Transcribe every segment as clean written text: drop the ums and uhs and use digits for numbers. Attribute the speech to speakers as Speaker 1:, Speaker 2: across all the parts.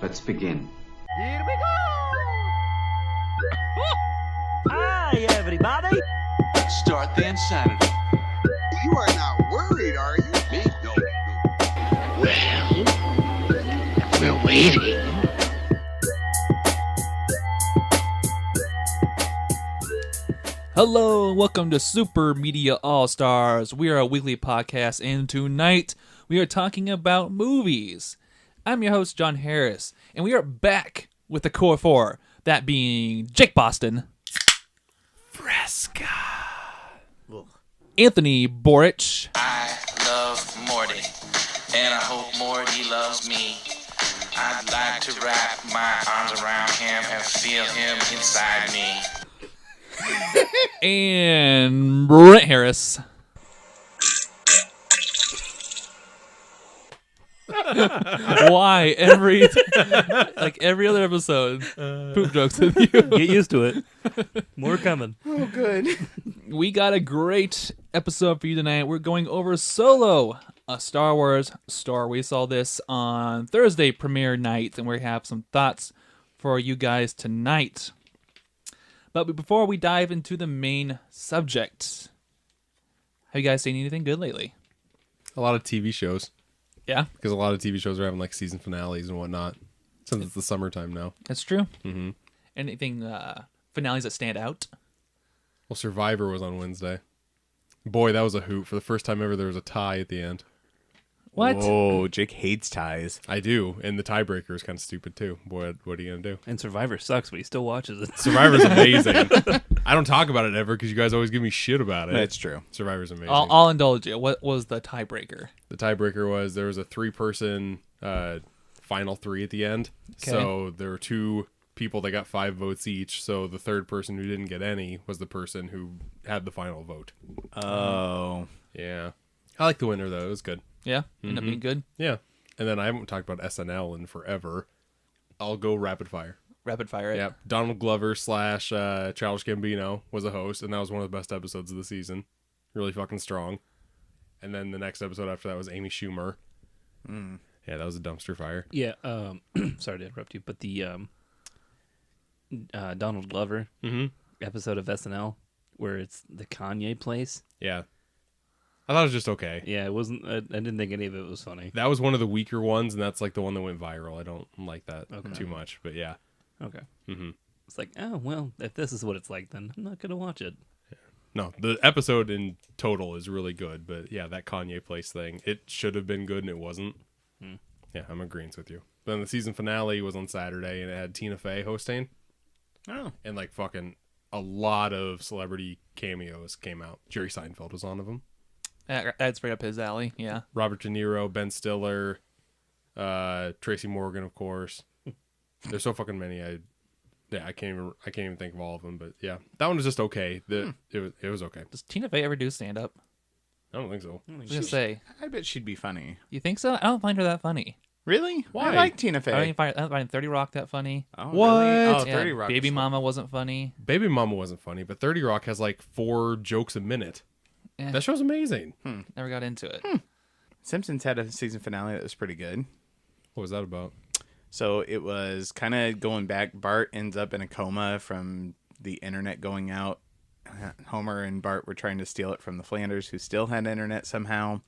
Speaker 1: Let's begin.
Speaker 2: Here we go! Hi, everybody!
Speaker 3: Start the insanity.
Speaker 4: You are not worried, are you?
Speaker 3: Me? No.
Speaker 5: Well, we're waiting.
Speaker 6: Hello, welcome to Super Media All-Stars. We are a weekly podcast, and tonight we are talking about movies. I'm your host, John Harris, and we are back with the core four, that being Jake Boston, Fresca, Anthony Borich,
Speaker 7: I love Morty, and I hope Morty loves me. I'd like to wrap my arms around him and feel him inside me.
Speaker 6: and Brent Harris. Why every other episode, poop jokes with you?
Speaker 8: Get used to it. More coming.
Speaker 9: Oh, good.
Speaker 6: We got a great episode for you tonight. We're going over Solo, a Star Wars story. We saw this on Thursday premiere night, and we have some thoughts for you guys tonight. But before we dive into the main subject, have you guys seen anything good lately?
Speaker 9: A lot of TV shows.
Speaker 6: Yeah?
Speaker 9: Because a lot of TV shows are having like season finales and whatnot. Since it's the summertime now.
Speaker 6: That's true.
Speaker 9: Mm-hmm.
Speaker 6: Anything, finales that stand out?
Speaker 9: Well, Survivor was on Wednesday. Boy, that was a hoot. For the first time ever, there was a tie at the end.
Speaker 6: What?
Speaker 10: Whoa, Jake hates ties.
Speaker 9: I do. And the tiebreaker is kind of stupid, too. Boy, what are you going to do?
Speaker 8: And Survivor sucks, but he still watches it.
Speaker 9: Survivor's amazing. I don't talk about it ever because you guys always give me shit about it.
Speaker 10: That's true.
Speaker 9: Survivor's amazing.
Speaker 6: I'll indulge you. What was the tiebreaker?
Speaker 9: The tiebreaker was there was a three-person final three at the end.
Speaker 6: Okay.
Speaker 9: So there were two people that got 5 votes each. So the third person who didn't get any was the person who had the final vote.
Speaker 10: Oh.
Speaker 9: Yeah. I like the winner, though. It was good.
Speaker 6: Yeah? Ended up being good?
Speaker 9: Yeah. And then I haven't talked about SNL in forever. I'll go rapid fire.
Speaker 6: Rapid fire it.
Speaker 9: Yeah. Donald Glover / Childish Gambino was a host, and that was one of the best episodes of the season. Really fucking strong. And then the next episode after that was Amy Schumer. Yeah, that was a dumpster fire.
Speaker 8: Yeah, sorry to interrupt you, but the Donald Glover episode of SNL where it's the Kanye place.
Speaker 9: Yeah. I thought it was just okay.
Speaker 8: Yeah, it wasn't. I didn't think any of it was funny.
Speaker 9: That was one of the weaker ones, and that's like the one that went viral. I don't like that too much, but yeah.
Speaker 8: Okay.
Speaker 9: Mm-hmm.
Speaker 8: It's like, oh, well, if this is what it's like, then I'm not going to watch it.
Speaker 9: No, the episode in total is really good, but yeah, that Kanye place thing, it should have been good and it wasn't. Yeah, I'm agreeing with you. Then the season finale was on Saturday, and it had Tina Fey hosting.
Speaker 10: Oh.
Speaker 9: And like fucking a lot of celebrity cameos came out. Jerry Seinfeld was on of them.
Speaker 6: That's right up his alley, yeah.
Speaker 9: Robert De Niro, Ben Stiller, Tracy Morgan, of course. There's so fucking many. I can't even think of all of them. But yeah, that one was just okay. It was okay.
Speaker 6: Does Tina Fey ever do stand-up?
Speaker 9: I don't think so.
Speaker 6: I was going to say.
Speaker 10: I bet she'd be funny.
Speaker 6: You think so? I don't find her that funny.
Speaker 10: Really?
Speaker 9: Why?
Speaker 10: I like Tina Fey.
Speaker 6: I don't find 30 Rock that funny.
Speaker 10: Oh,
Speaker 9: What?
Speaker 10: Really? Oh,
Speaker 6: Yeah,
Speaker 10: 30 Rock.
Speaker 6: Baby Mama wasn't funny.
Speaker 9: Baby Mama wasn't funny, but 30 Rock has like 4 jokes a minute.
Speaker 6: Eh,
Speaker 9: That show's amazing.
Speaker 6: never got into it.
Speaker 10: Simpsons had a season finale that was pretty good.
Speaker 9: What was that about?
Speaker 10: So it was kind of going back. Bart ends up in a coma from the internet going out. Homer and Bart were trying to steal it from the Flanders, who still had internet somehow.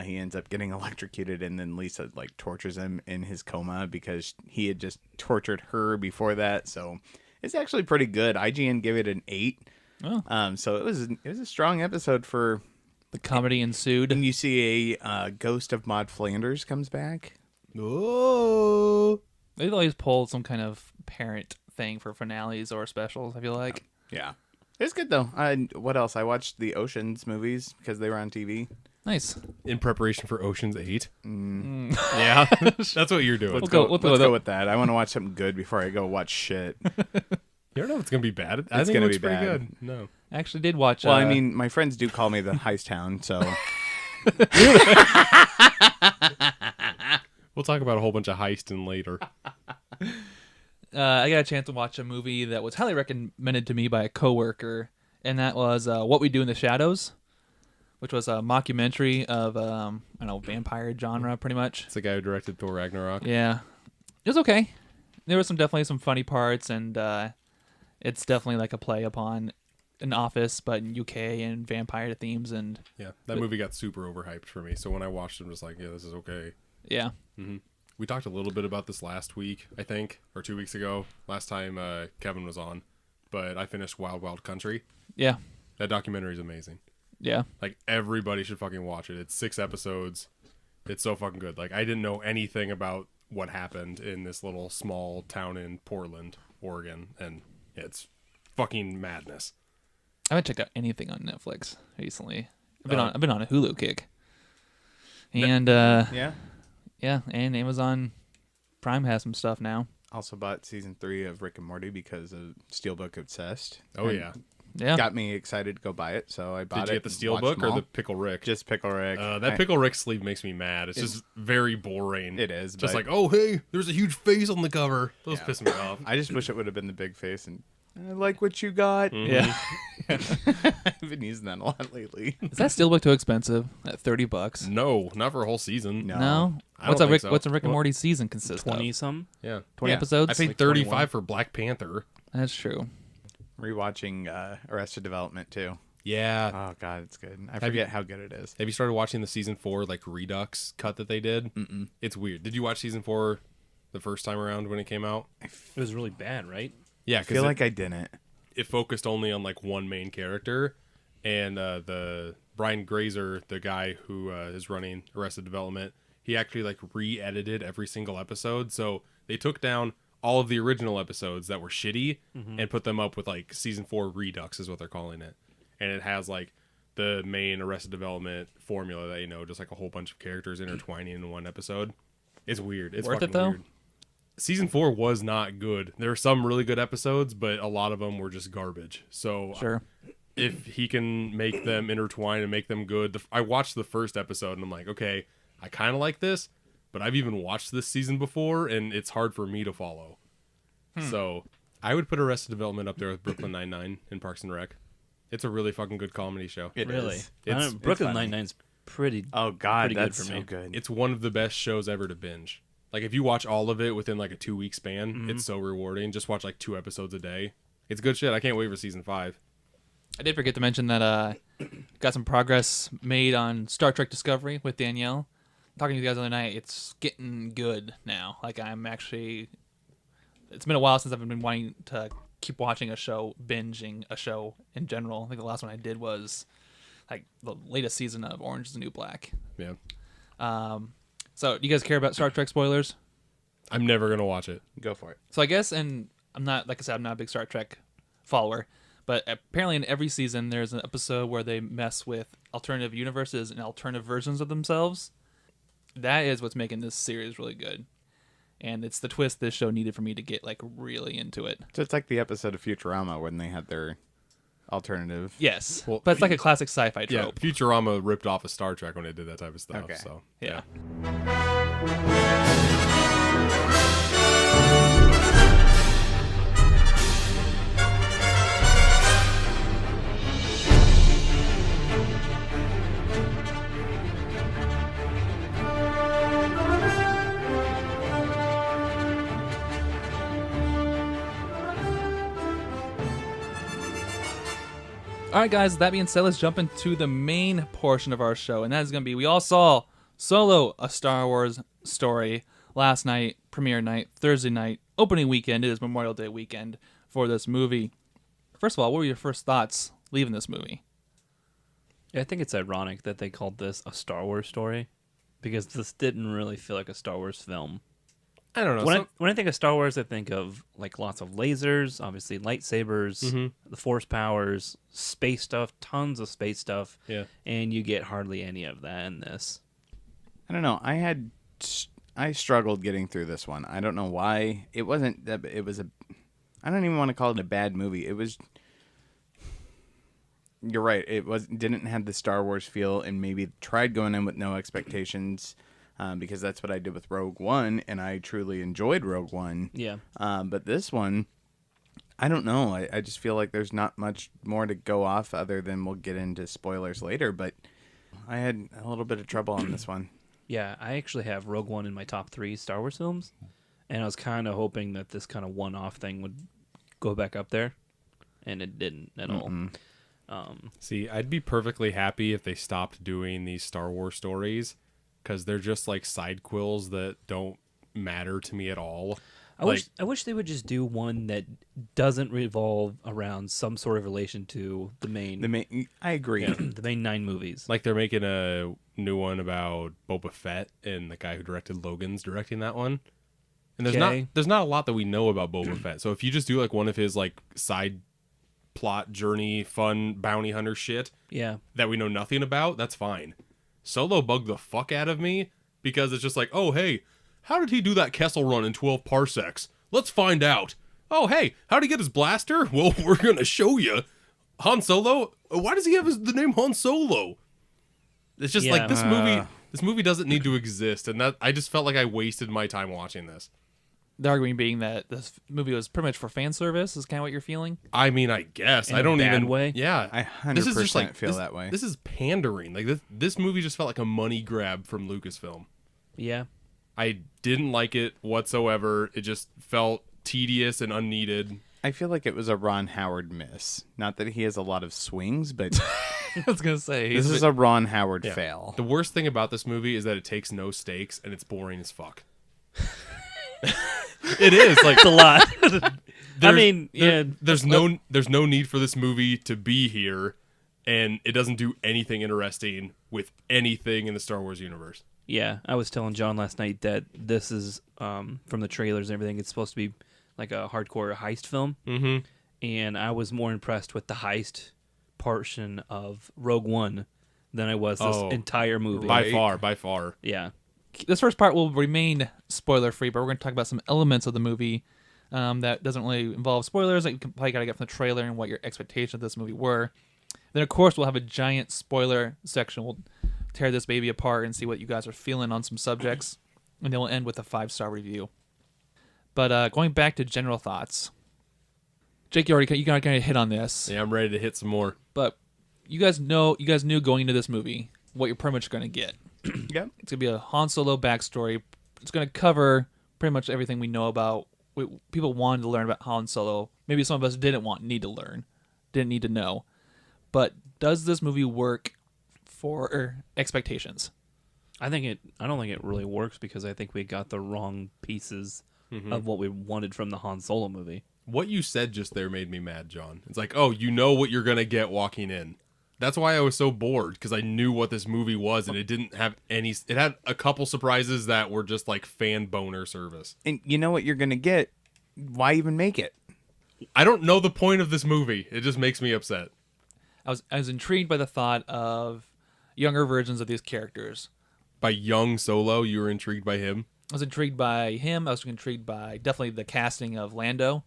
Speaker 10: He ends up getting electrocuted, and then Lisa like tortures him in his coma because he had just tortured her before that. So it's actually pretty good. IGN gave it an 8.
Speaker 6: Oh.
Speaker 10: So it was a strong episode for.
Speaker 6: The comedy ensued.
Speaker 10: And you see a ghost of Maud Flanders comes back.
Speaker 9: Oh.
Speaker 6: They've always pulled some kind of parent thing for finales or specials, I feel like.
Speaker 10: Yeah. It's good, though. What else? I watched the Oceans movies because they were on TV.
Speaker 6: Nice.
Speaker 9: In preparation for Ocean's 8. Yeah, that's what you're doing.
Speaker 10: Let's go with that. I want to watch something good before I go watch shit.
Speaker 9: You don't know if it's going to be bad. I
Speaker 10: It's
Speaker 9: think it
Speaker 10: gonna
Speaker 9: looks
Speaker 10: be
Speaker 9: pretty
Speaker 10: bad.
Speaker 9: good. No.
Speaker 6: I actually did watch.
Speaker 10: Well, I mean, my friends do call me the Heist Hound, so.
Speaker 9: We'll talk about a whole bunch of heisting later.
Speaker 6: I got a chance to watch a movie that was highly recommended to me by a coworker, and that was What We Do in the Shadows, which was a mockumentary of vampire genre, pretty much.
Speaker 9: It's the guy who directed Thor Ragnarok.
Speaker 6: Yeah, It was okay. There was definitely some funny parts, and it's definitely like a play upon an Office, but in UK and vampire themes, and
Speaker 9: Yeah, that movie got super overhyped for me. So when I watched it, I was like, yeah, this is okay.
Speaker 6: yeah.
Speaker 9: We talked a little bit about this last week, I think, or 2 weeks ago. Last time Kevin was on, but I finished Wild Wild Country.
Speaker 6: Yeah.
Speaker 9: That documentary is amazing.
Speaker 6: Yeah.
Speaker 9: Like, everybody should fucking watch it. It's 6 episodes. It's so fucking good. Like, I didn't know anything about what happened in this little small town in Portland, Oregon, and it's fucking madness.
Speaker 6: I haven't checked out anything on Netflix recently. I've been on a Hulu kick. And
Speaker 10: Yeah.
Speaker 6: yeah, and Amazon Prime has some stuff now.
Speaker 10: Also bought season 3 of Rick and Morty because of Steelbook Obsessed.
Speaker 9: Oh,
Speaker 10: And
Speaker 9: yeah.
Speaker 6: Yeah.
Speaker 10: got me excited to go buy it, so I bought
Speaker 9: Did you
Speaker 10: it.
Speaker 9: get the
Speaker 10: and watched
Speaker 9: Steelbook
Speaker 10: them
Speaker 9: or
Speaker 10: all.
Speaker 9: the Pickle Rick?
Speaker 10: Just Pickle Rick?
Speaker 9: That Pickle Rick sleeve makes me mad. It's just very boring.
Speaker 10: It is,
Speaker 9: Just
Speaker 10: but-
Speaker 9: like, oh, hey, there's a huge face on the cover. Those
Speaker 10: Yeah.
Speaker 9: piss me off.
Speaker 10: I just wish it would have been the big face and I like what you got.
Speaker 6: Yeah.
Speaker 10: I've been using that a lot lately.
Speaker 6: Is that Steelbook too expensive at $30?
Speaker 9: No, not for a whole season.
Speaker 10: No.
Speaker 6: No.
Speaker 9: I
Speaker 6: What's
Speaker 9: don't
Speaker 6: a Rick?
Speaker 9: think so.
Speaker 6: What's a Rick and Morty season consist
Speaker 8: 20
Speaker 6: of?
Speaker 8: some.
Speaker 9: Yeah.
Speaker 6: 20
Speaker 10: Yeah.
Speaker 6: episodes.
Speaker 9: I paid
Speaker 8: like
Speaker 9: 35
Speaker 8: 21.
Speaker 9: for Black Panther.
Speaker 6: That's true.
Speaker 10: Rewatching Arrested Development too.
Speaker 9: Yeah.
Speaker 10: Oh god, it's good. I forget how good it is.
Speaker 9: Have you started watching the season 4 like Redux cut that they did?
Speaker 10: Mm-mm.
Speaker 9: It's weird. Did you watch season 4 the first time around when it came out?
Speaker 8: It was really bad, right?
Speaker 9: Yeah,
Speaker 10: I feel
Speaker 9: because
Speaker 10: like I didn't.
Speaker 9: it focused only on like one main character, and the Brian Grazer, the guy who is running Arrested Development, he actually like re-edited every single episode. So they took down all of the original episodes that were shitty and put them up with like season 4 Redux is what they're calling it, and it has like the main Arrested Development formula that just like a whole bunch of characters intertwining in one episode. It's weird. It's
Speaker 6: Worth it,
Speaker 9: fucking
Speaker 6: though?
Speaker 9: weird. Season 4 was not good. There are some really good episodes, but a lot of them were just garbage. So
Speaker 6: Sure.
Speaker 9: if he can make them intertwine and make them good, I watched the first episode and I'm like, okay, I kind of like this, but I've even watched this season before and it's hard for me to follow. So I would put Arrested Development up there with Brooklyn Nine-Nine and Parks and Rec. It's a really fucking good comedy show.
Speaker 10: It
Speaker 8: Really?
Speaker 10: is.
Speaker 9: It's-
Speaker 8: Brooklyn
Speaker 10: funny.
Speaker 8: Nine-Nine's pretty.
Speaker 10: Oh god,
Speaker 8: Pretty good
Speaker 10: that's
Speaker 8: for
Speaker 10: so
Speaker 8: me.
Speaker 10: good.
Speaker 9: It's one of the best shows ever to binge. Like if you watch all of it within like a 2-week span, it's so rewarding. Just watch like 2 episodes a day. It's good shit. I can't wait for season 5.
Speaker 6: I did forget to mention that got some progress made on Star Trek Discovery with Danielle. Talking to you guys the other night, it's getting good now. Like I'm actually, it's been a while since I've been wanting to keep watching a show, binging a show in general. I think the last one I did was like the latest season of Orange is the New Black.
Speaker 9: Yeah.
Speaker 6: So do you guys care about Star Trek spoilers?
Speaker 9: I'm never going to watch it.
Speaker 10: Go for it.
Speaker 6: So I guess, and I'm not, like I said, I'm not a big Star Trek follower, but apparently in every season there's an episode where they mess with alternative universes and alternative versions of themselves. That is what's making this series really good. And it's the twist this show needed for me to get like really into it.
Speaker 10: So it's like the episode of Futurama when they had their alternative.
Speaker 6: Yes.
Speaker 9: Well,
Speaker 6: But it's like a classic sci-fi
Speaker 9: Yeah,
Speaker 6: trope.
Speaker 9: Futurama ripped off of Star Trek when they did that type of stuff.
Speaker 10: Okay.
Speaker 9: So
Speaker 6: Yeah. All right, guys, that being said, let's jump into the main portion of our show. And that is going to be, we all saw Solo, a Star Wars story last night, premiere night, Thursday night, opening weekend. It is Memorial Day weekend for this movie. First of all, what were your first thoughts leaving this movie?
Speaker 8: I think it's ironic that they called this a Star Wars story, because this didn't really feel like a Star Wars film.
Speaker 9: I don't know.
Speaker 8: When I think of Star Wars, I think of like lots of lasers, obviously lightsabers, the Force powers, space stuff, tons of space stuff.
Speaker 9: Yeah.
Speaker 8: And you get hardly any of that in this.
Speaker 10: I don't know. I struggled getting through this one. I don't know why. It wasn't that. It was a. I don't even want to call it a bad movie. It was. You're right. It didn't have the Star Wars feel, and maybe tried going in with no expectations, because that's what I did with Rogue One, and I truly enjoyed Rogue One.
Speaker 8: Yeah.
Speaker 10: But this one, I don't know. I just feel like there's not much more to go off other than we'll get into spoilers later. But I had a little bit of trouble on this one.
Speaker 8: Yeah, I actually have Rogue One in my top 3 Star Wars films. And I was kind of hoping that this kind of one-off thing would go back up there, and it didn't at all.
Speaker 9: See, I'd be perfectly happy if they stopped doing these Star Wars stories, because they're just like side quills that don't matter to me at all.
Speaker 8: I wish they would just do one that doesn't revolve around some sort of relation to the main.
Speaker 10: I agree.
Speaker 8: The main 9 movies.
Speaker 9: Like they're making a new one about Boba Fett, and the guy who directed Logan's directing that one. And there's not a lot that we know about Boba Fett. So if you just do like one of his like side plot journey fun bounty hunter shit that we know nothing about, that's fine. Solo bugged the fuck out of me because it's just like, oh hey, how did he do that Kessel run in 12 parsecs? Let's find out. Oh hey, how'd he get his blaster? Well, we're gonna show you. Han Solo? Why does he have the name Han Solo? It's just like this movie doesn't need to exist, and that I just felt like I wasted my time watching this.
Speaker 6: The argument being that this movie was pretty much for fan service is kind of what you're feeling.
Speaker 9: I mean, I guess.
Speaker 8: In
Speaker 9: I don't
Speaker 8: a bad
Speaker 9: even
Speaker 8: way?
Speaker 9: Yeah.
Speaker 10: I 100% feel that way.
Speaker 9: This is pandering. Like this movie just felt like a money grab from Lucasfilm.
Speaker 8: Yeah.
Speaker 9: I didn't like it whatsoever. It just felt tedious and unneeded.
Speaker 10: I feel like it was a Ron Howard miss. Not that he has a lot of swings, but
Speaker 6: I was gonna say
Speaker 10: this is a Ron Howard fail.
Speaker 9: The worst thing about this movie is that it takes no stakes and it's boring as fuck. It is like
Speaker 8: It's a lot. I mean,
Speaker 9: there's no need for this movie to be here, and it doesn't do anything interesting with anything in the Star Wars universe.
Speaker 8: Yeah, I was telling John last night that this is from the trailers and everything. It's supposed to be like a hardcore heist film, and I was more impressed with the heist portion of Rogue One than I was this entire movie.
Speaker 9: By far.
Speaker 8: Yeah.
Speaker 6: This first part will remain spoiler free, but we're going to talk about some elements of the movie that doesn't really involve spoilers that you can probably got to get from the trailer and what your expectations of this movie were. Then, of course, we'll have a giant spoiler section. We'll tear this baby apart and see what you guys are feeling on some subjects, and then we'll end with a 5-star review. But going back to general thoughts, Jake, you got to hit on this.
Speaker 9: Yeah, I'm ready to hit some more.
Speaker 6: But you guys knew going into this movie what you're pretty much going to get.
Speaker 10: Yep.
Speaker 6: It's going to be a Han Solo backstory. It's going to cover pretty much everything we know about people wanted to learn about Han Solo. Maybe some of us didn't need to know. But does this movie work for expectations?
Speaker 8: I don't think it really works because I think we got the wrong pieces of what we wanted from the Han Solo movie.
Speaker 9: What you said just there made me mad, John. It's like, oh, you know what you're going to get walking in. That's why I was so bored, because I knew what this movie was, and it didn't have any... It had a couple surprises that were just like fan boner service.
Speaker 10: And you know what you're going to get. Why even make it?
Speaker 9: I don't know the point of this movie. It just makes me upset.
Speaker 6: I was intrigued by the thought of younger versions of these characters.
Speaker 9: By young Solo, you were intrigued by him?
Speaker 6: I was intrigued by him. I was intrigued by definitely the casting of Lando.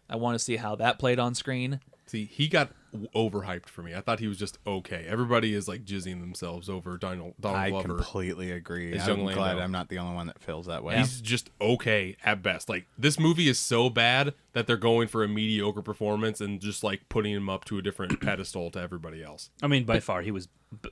Speaker 6: I want to see how that played on screen.
Speaker 9: See, he got overhyped for me. I thought he was just okay. Everybody is like jizzing themselves over Donald Glover.
Speaker 10: I completely agree.
Speaker 9: As
Speaker 10: I'm
Speaker 9: young
Speaker 10: glad
Speaker 9: Lando.
Speaker 10: I'm not the only one that feels that way.
Speaker 9: He's just okay at best. Like, this movie is so bad that they're going for a mediocre performance and just like putting him up to a different pedestal to everybody else.
Speaker 8: I mean, by far, he was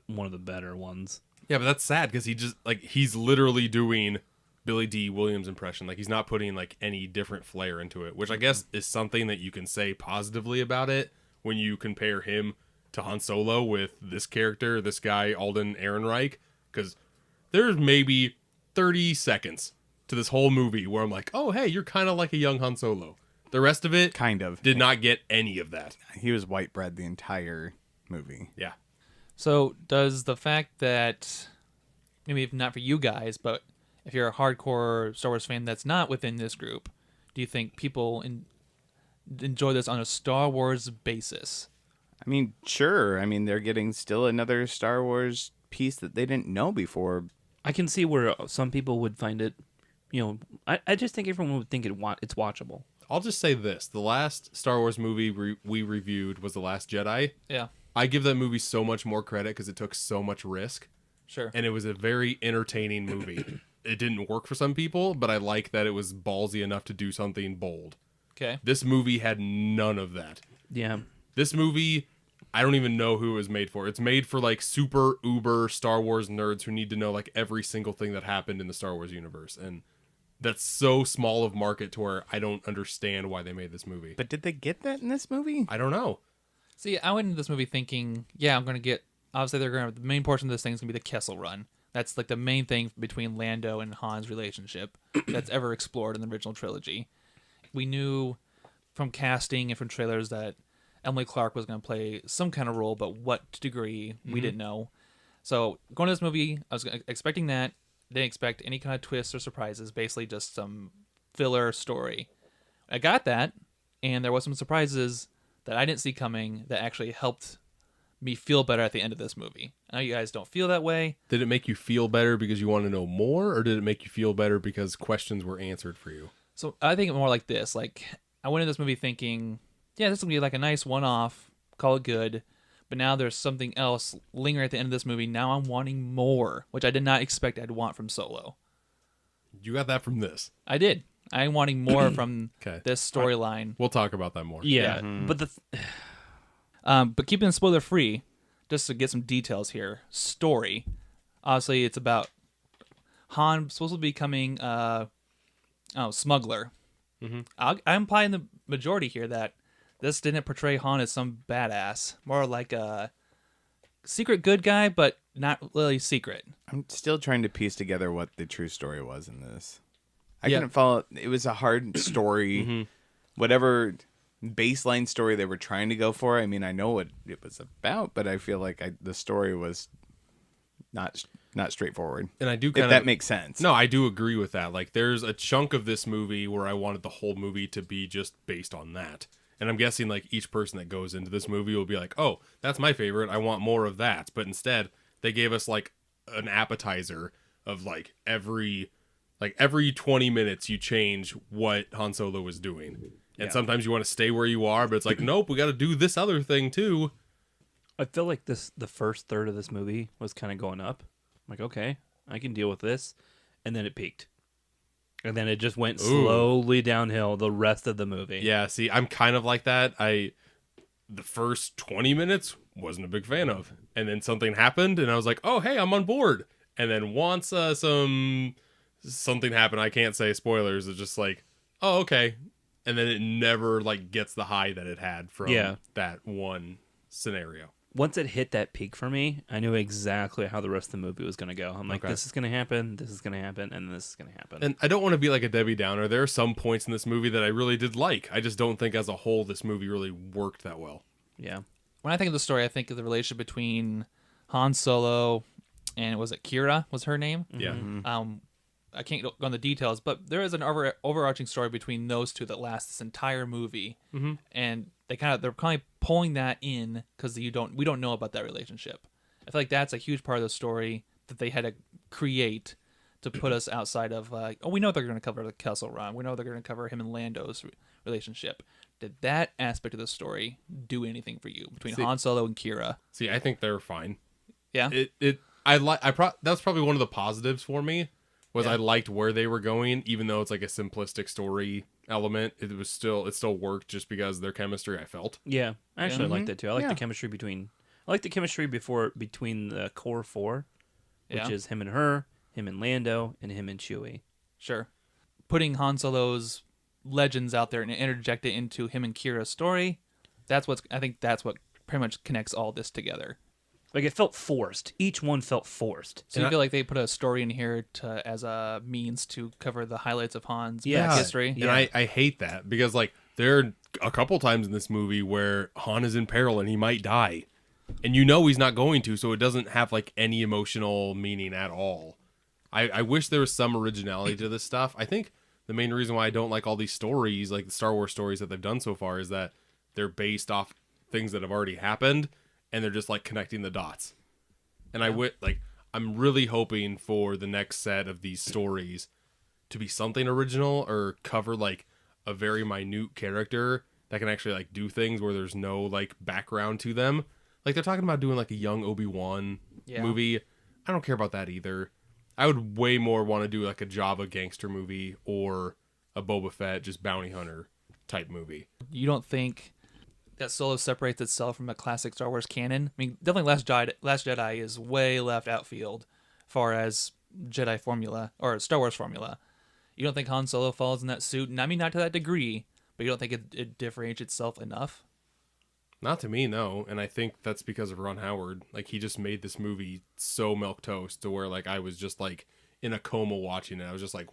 Speaker 8: one of the better ones.
Speaker 9: Yeah, but that's sad because he's literally doing Billy D. Williams impression. Like, he's not putting like any different flair into it, which I guess is something that you can say positively about it when you compare him to Han Solo with this character, this guy, Alden Ehrenreich, because there's maybe 30 seconds to this whole movie where I'm like, oh, hey, you're kind of like a young Han Solo. The rest of it
Speaker 10: kind of
Speaker 9: did not get any of that.
Speaker 10: He was white bread the entire movie.
Speaker 9: Yeah.
Speaker 6: So does the fact that, maybe if not for you guys, but if you're a hardcore Star Wars fan that's not within this group, do you think people enjoy this on a Star Wars basis?
Speaker 10: I mean, sure. I mean, they're getting still another Star Wars piece that they didn't know before.
Speaker 8: I can see where some people would find it, I just think everyone would think it's watchable.
Speaker 9: I'll just say this. The last Star Wars movie we reviewed was The Last Jedi.
Speaker 6: Yeah.
Speaker 9: I give that movie so much more credit because it took so much risk.
Speaker 6: Sure.
Speaker 9: And it was a very entertaining movie. It didn't work for some people, but I like that it was ballsy enough to do something bold.
Speaker 6: Okay.
Speaker 9: This movie had none of that.
Speaker 8: Yeah.
Speaker 9: This movie, I don't even know who it was made for. It's made for like super uber Star Wars nerds who need to know like every single thing that happened in the Star Wars universe. And that's so small of market to where I don't understand why they made this movie.
Speaker 10: But did they get that in this movie?
Speaker 9: I don't know.
Speaker 6: See, I went into this movie thinking, yeah, I'm going to get, obviously the main portion of this thing is going to be the Kessel Run. That's like the main thing between Lando and Han's relationship that's ever explored in the original trilogy. We knew from casting and from trailers that Emily Clark was going to play some kind of role, but what degree, we didn't know. So going to this movie, I was expecting that. Didn't expect any kind of twists or surprises, basically just some filler story. I got that, and there was some surprises that I didn't see coming that actually helped me feel better at the end of this movie. I know you guys don't feel that way.
Speaker 9: Did it make you feel better because you want to know more, or did it make you feel better because questions were answered for you?
Speaker 6: So I think more like this. Like, I went into this movie thinking, yeah, this will be like a nice one-off, call it good. But now there's something else lingering at the end of this movie. Now I'm wanting more, which I did not expect I'd want from Solo.
Speaker 9: You got that from this.
Speaker 6: I did. I'm wanting more from
Speaker 9: Okay.
Speaker 6: this storyline.
Speaker 9: We'll talk about that more.
Speaker 8: Yeah, but
Speaker 6: But keeping it spoiler free, just to get some details here. Story, obviously, it's about Han supposed to be becoming smuggler. I'm implying the majority here that this didn't portray Han as some badass, more like a secret good guy, but not really secret.
Speaker 10: I'm still trying to piece together what the true story was in this. I
Speaker 6: Yeah.
Speaker 10: couldn't follow. It was a hard story. Whatever baseline story they were trying to go for. I mean, I know what it was about, but I feel like the story was not straightforward.
Speaker 9: And I do
Speaker 10: If
Speaker 9: kind
Speaker 10: that makes sense.
Speaker 9: No, I do agree with that. Like, there's a chunk of this movie where I wanted the whole movie to be just based on that. And I'm guessing, like, each person that goes into this movie will be like, oh, that's my favorite. I want more of that. But instead, they gave us, like, an appetizer of, like, every 20 minutes you change what Han Solo was doing. And sometimes you want to stay where you are, but it's like, nope, we got to do this other thing, too.
Speaker 8: I feel like the first third of this movie was kind of going up. I'm like, okay, I can deal with this. And then it peaked. And then it just went slowly downhill the rest of the movie.
Speaker 9: Yeah, see, I'm kind of like that. The first 20 minutes wasn't a big fan of. And then something happened, and I was like, oh, hey, I'm on board. And then once something happened, I can't say spoilers, it's just like, oh, okay. And then it never, like, gets the high that it had from that one scenario.
Speaker 8: Once it hit that peak for me, I knew exactly how the rest of the movie was going to go. I'm like,
Speaker 9: Okay.
Speaker 8: this is going to happen, this is going to happen, and this is going to happen.
Speaker 9: And I don't want to be like a Debbie Downer. There are some points in this movie that I really did like. I just don't think as a whole this movie really worked that well.
Speaker 8: Yeah.
Speaker 6: When I think of the story, I think of the relationship between Han Solo and was it Kira was her name?
Speaker 9: Yeah.
Speaker 6: I can't go on the details, but there is an overarching story between those two that lasts this entire movie, and they're kind of pulling that in because we don't know about that relationship. I feel like that's a huge part of the story that they had to create to put us outside of we know they're going to cover the Kessel Run, we know they're going to cover him and Lando's relationship. Did that aspect of the story do anything for you between Han Solo and Kira?
Speaker 9: See, I think they're fine.
Speaker 6: Yeah,
Speaker 9: that's probably one of the positives for me. I liked where they were going, even though it's like a simplistic story element. It still worked just because their chemistry, I felt.
Speaker 8: Yeah, I actually like that too. I like the chemistry between the core four, which is him and her, him and Lando, and him and Chewie.
Speaker 6: Sure. Putting Han Solo's legends out there and interject it into him and Kira's story, I think that's what pretty much connects all this together.
Speaker 8: Like, it felt forced. Each one felt forced.
Speaker 6: So you feel like they put a story in here as a means to cover the highlights of Han's back history?
Speaker 9: And I hate that because, like, there are a couple times in this movie where Han is in peril and he might die. And you know he's not going to, so it doesn't have, like, any emotional meaning at all. I wish there was some originality to this stuff. I think the main reason why I don't like all these stories, like the Star Wars stories that they've done so far, is that they're based off things that have already happened. And they're just like connecting the dots. And I'm really hoping for the next set of these stories to be something original or cover like a very minute character that can actually like do things where there's no like background to them. Like they're talking about doing like a young Obi-Wan movie. I don't care about that either. I would way more want to do like a Jabba gangster movie or a Boba Fett just bounty hunter type movie.
Speaker 6: You don't think that Solo separates itself from a classic Star Wars canon? I mean, definitely Last Jedi is way left outfield, far as Jedi formula or Star Wars formula. You don't think Han Solo falls in that suit? And I mean, not to that degree, but you don't think it differentiates itself enough?
Speaker 9: Not to me, no. And I think that's because of Ron Howard. Like, he just made this movie so milquetoast to where, like, I was just, like, in a coma watching it. I was just, like,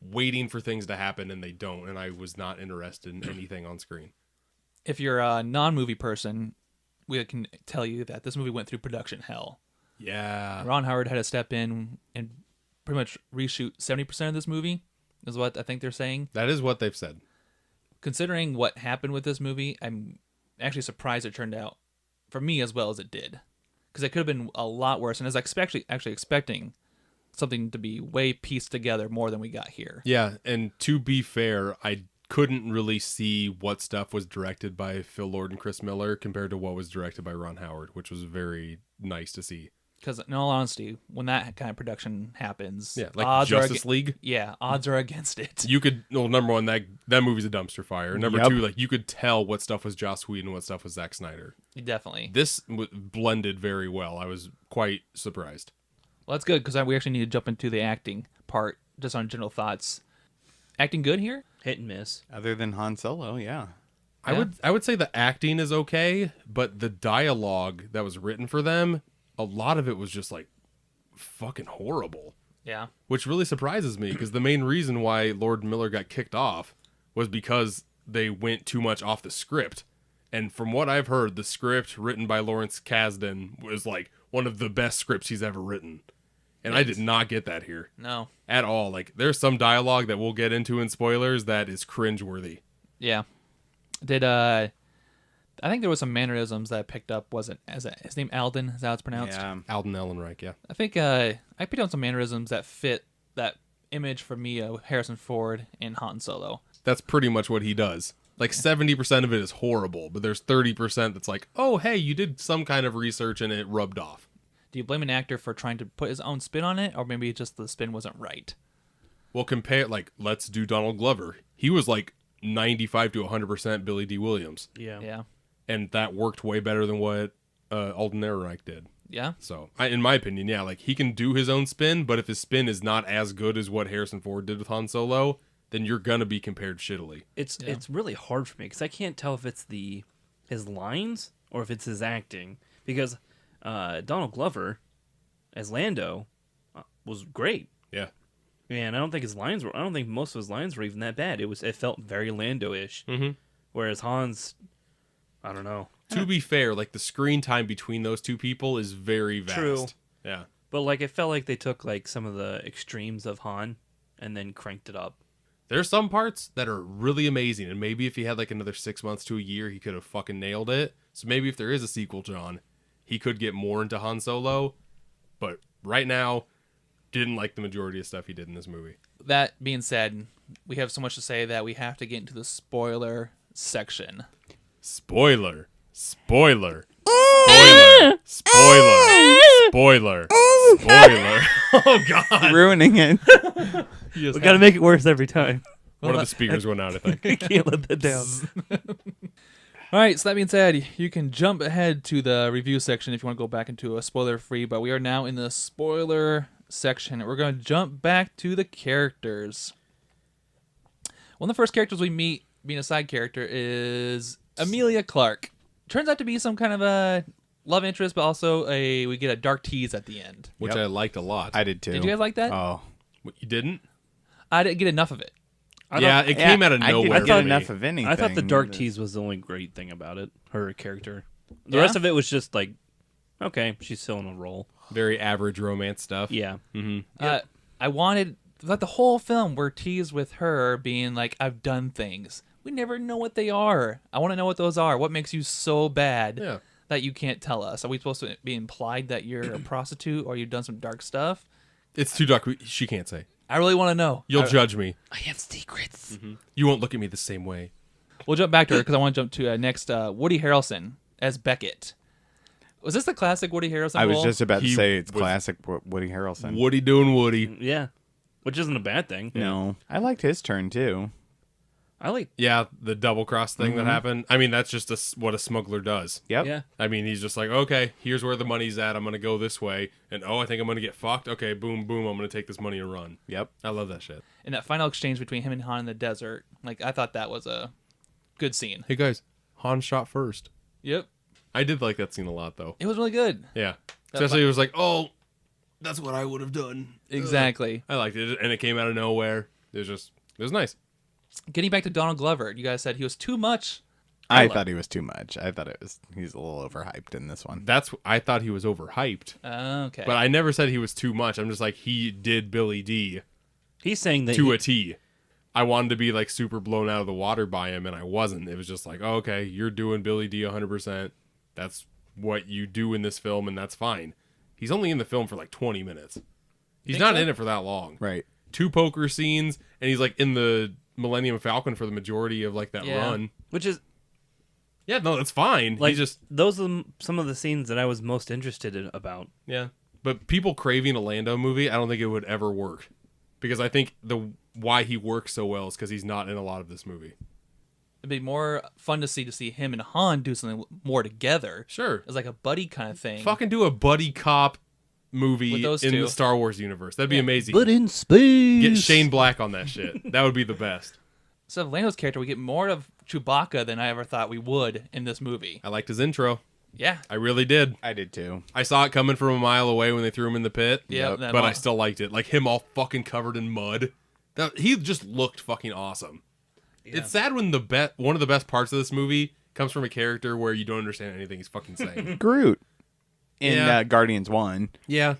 Speaker 9: waiting for things to happen, and they don't. And I was not interested in anything on screen.
Speaker 6: If you're a non-movie person, we can tell you that this movie went through production hell.
Speaker 9: Yeah.
Speaker 6: Ron Howard had to step in and pretty much reshoot 70% of this movie, is what I think they're saying.
Speaker 9: That is what they've said.
Speaker 6: Considering what happened with this movie, I'm actually surprised it turned out for me as well as it did, because it could have been a lot worse. And I was actually expecting something to be way pieced together more than we got here.
Speaker 9: Yeah, and to be fair, I couldn't really see what stuff was directed by Phil Lord and Chris Miller compared to what was directed by Ron Howard, which was very nice to see.
Speaker 6: Because in all honesty, when that kind of production happens,
Speaker 9: Yeah, like
Speaker 6: odds
Speaker 9: Justice League.
Speaker 6: Yeah, odds are against it.
Speaker 9: You could, well, number one, that movie's a dumpster fire. Number
Speaker 10: Yep.
Speaker 9: two, like, you could tell what stuff was Joss Whedon and what stuff was Zack Snyder.
Speaker 6: Definitely.
Speaker 9: This blended very well. I was quite surprised.
Speaker 6: Well, that's good, because we actually need to jump into the acting part, just on general thoughts. Acting good here?
Speaker 8: Hit and miss.
Speaker 10: Other than Han Solo, yeah.
Speaker 6: Yeah.
Speaker 9: I would say the acting is okay, but the dialogue that was written for them, a lot of it was just like fucking horrible,
Speaker 6: Yeah.
Speaker 9: which really surprises me because the main reason why Lord and Miller got kicked off was because they went too much off the script. And from what I've heard, the script written by Lawrence Kasdan was like one of the best scripts he's ever written. And I did not get that here
Speaker 6: No.
Speaker 9: at all. Like, there's some dialogue that we'll get into in spoilers that is cringeworthy.
Speaker 6: Yeah. I think there was some mannerisms that I picked up. Was it his name Alden? Is that how it's pronounced?
Speaker 10: Yeah.
Speaker 9: Alden Ehrenreich, yeah.
Speaker 6: I think I picked up some mannerisms that fit that image for me of Harrison Ford and Han Solo.
Speaker 9: That's pretty much what he does. Like 70% of it is horrible, but there's 30% that's like, oh, hey, you did some kind of research and it rubbed off.
Speaker 6: Do you blame an actor for trying to put his own spin on it, or maybe just the spin wasn't right?
Speaker 9: Well, compare, like, let's do Donald Glover. He was like 95 to 100% Billy D. Williams.
Speaker 8: Yeah.
Speaker 6: Yeah.
Speaker 9: And that worked way better than what Alden Ehrenreich did.
Speaker 6: Yeah.
Speaker 9: So, in my opinion, yeah, like, he can do his own spin, but if his spin is not as good as what Harrison Ford did with Han Solo, then you're going to be compared shittily.
Speaker 8: It's really hard for me because I can't tell if it's his lines or if it's his acting, because Donald Glover as Lando was great.
Speaker 9: Yeah.
Speaker 8: And I don't think most of his lines were even that bad. It felt very Lando-ish.
Speaker 9: Mhm.
Speaker 8: Whereas Han's, I don't know.
Speaker 9: To be fair, like, the screen time between those two people is very vast.
Speaker 8: True.
Speaker 9: Yeah.
Speaker 8: But like it felt like they took like some of the extremes of Han and then cranked it up.
Speaker 9: There's some parts that are really amazing, and maybe if he had like another 6 months to a year, he could have fucking nailed it. So maybe if there is a sequel, John, he could get more into Han Solo. But right now, didn't like the majority of stuff he did in this movie.
Speaker 6: That being said, we have so much to say that we have to get into the spoiler section.
Speaker 9: Spoiler. Spoiler. Spoiler. Spoiler. Spoiler. Spoiler. Oh, God.
Speaker 10: Ruining it.
Speaker 8: We got to make it worse every time.
Speaker 9: One of the speakers went out, I think.
Speaker 8: I can't let that down.
Speaker 6: All right, so that being said, you can jump ahead to the review section if you want to go back into a spoiler-free, but we are now in the spoiler section. We're going to jump back to the characters. One of the first characters we meet, being a side character, is Amelia Clark. Turns out to be some kind of a love interest, but also we get a dark tease at the end.
Speaker 9: Which I liked a lot.
Speaker 10: I did too.
Speaker 6: Did you guys like that?
Speaker 10: Oh.
Speaker 9: What, you didn't?
Speaker 6: I didn't get enough of it.
Speaker 9: It came out of
Speaker 10: I
Speaker 9: nowhere
Speaker 10: didn't
Speaker 9: for
Speaker 10: get
Speaker 9: me.
Speaker 10: enough of anything.
Speaker 8: I thought the dark tease was the only great thing about it. Her character. The
Speaker 6: Yeah?
Speaker 8: rest of it was just like, okay, she's still in a role.
Speaker 9: Very average romance stuff.
Speaker 8: Yeah.
Speaker 9: Mm-hmm.
Speaker 6: I wanted that the whole film we're teased with her being like, I've done things. We never know what they are. I want to know what those are. What makes you so bad that you can't tell us? Are we supposed to be implied that you're a prostitute or you've done some dark stuff?
Speaker 9: It's too dark. She can't say.
Speaker 6: I really want to know.
Speaker 9: You'll judge me.
Speaker 8: I have secrets.
Speaker 9: Mm-hmm. You won't look at me the same way.
Speaker 6: We'll jump back to her because I want to jump to next Woody Harrelson as Beckett. Was this the classic Woody Harrelson
Speaker 10: I was
Speaker 6: role?
Speaker 10: just about to
Speaker 9: He
Speaker 10: say it's
Speaker 9: was-
Speaker 10: classic Woody Harrelson.
Speaker 9: Woody doing Woody.
Speaker 8: Yeah. Which isn't a bad thing.
Speaker 10: No. I liked his turn too.
Speaker 9: Yeah, the double cross thing that happened. I mean, that's just what a smuggler does.
Speaker 10: Yep.
Speaker 8: Yeah.
Speaker 9: I mean, he's just like, okay, here's where the money's at. I'm going to go this way. And, I think I'm going to get fucked. Okay, boom, boom. I'm going to take this money and run.
Speaker 10: Yep.
Speaker 9: I love that shit.
Speaker 6: And that final exchange between him and Han in the desert, like, I thought that was a good scene.
Speaker 9: Hey, guys, Han shot first.
Speaker 6: Yep.
Speaker 9: I did like that scene a lot, though.
Speaker 6: It was really good.
Speaker 9: Yeah. Especially it was like, oh, that's what I would have done.
Speaker 6: Exactly.
Speaker 9: I liked it. And it came out of nowhere. It was nice.
Speaker 6: Getting back to Donald Glover, you guys said he was too much.
Speaker 10: I thought he was too much. I thought he's a little overhyped in this one.
Speaker 9: I thought he was overhyped.
Speaker 6: Okay.
Speaker 9: But I never said he was too much. I'm just like, he did Billy D
Speaker 8: He's saying that
Speaker 9: to a T. I wanted to be like super blown out of the water by him, and I wasn't. It was just like, oh, okay, you're doing Billy D 100%. That's what you do in this film, and that's fine. He's only in the film for like 20 minutes. He's not in it for that long.
Speaker 10: Right.
Speaker 9: 2 poker scenes, and he's like in the Millennium Falcon for the majority of like that run.
Speaker 8: which is
Speaker 9: Yeah, no, that's fine.
Speaker 8: like
Speaker 9: He's just
Speaker 8: those are some of the scenes that I was most interested in about.
Speaker 9: yeah. But people craving a Lando movie, I don't think it would ever work, because I think why he works so well is because he's not in a lot of this movie.
Speaker 6: It'd be more fun to see him and Han do something more together.
Speaker 9: Sure,
Speaker 6: It's like a buddy kind of thing.
Speaker 9: fucking do a buddy cop movie
Speaker 6: With those
Speaker 9: in
Speaker 6: two.
Speaker 9: the Star Wars universe. That'd be amazing.
Speaker 8: But in space.
Speaker 9: Get Shane Black on that shit. That would be the best.
Speaker 6: So of Lando's character, we get more of Chewbacca than I ever thought we would in this movie.
Speaker 9: I liked his intro.
Speaker 6: Yeah.
Speaker 9: I really did.
Speaker 10: I did too.
Speaker 9: I saw it coming from a mile away when they threw him in the pit.
Speaker 6: Yeah,
Speaker 9: but I still liked it. Like him all fucking covered in mud. He just looked fucking awesome.
Speaker 6: Yeah.
Speaker 9: It's sad when one of the best parts of this movie comes from a character where you don't understand anything he's fucking saying.
Speaker 10: Groot in
Speaker 9: Yeah.
Speaker 10: Guardians 1.
Speaker 9: Yeah.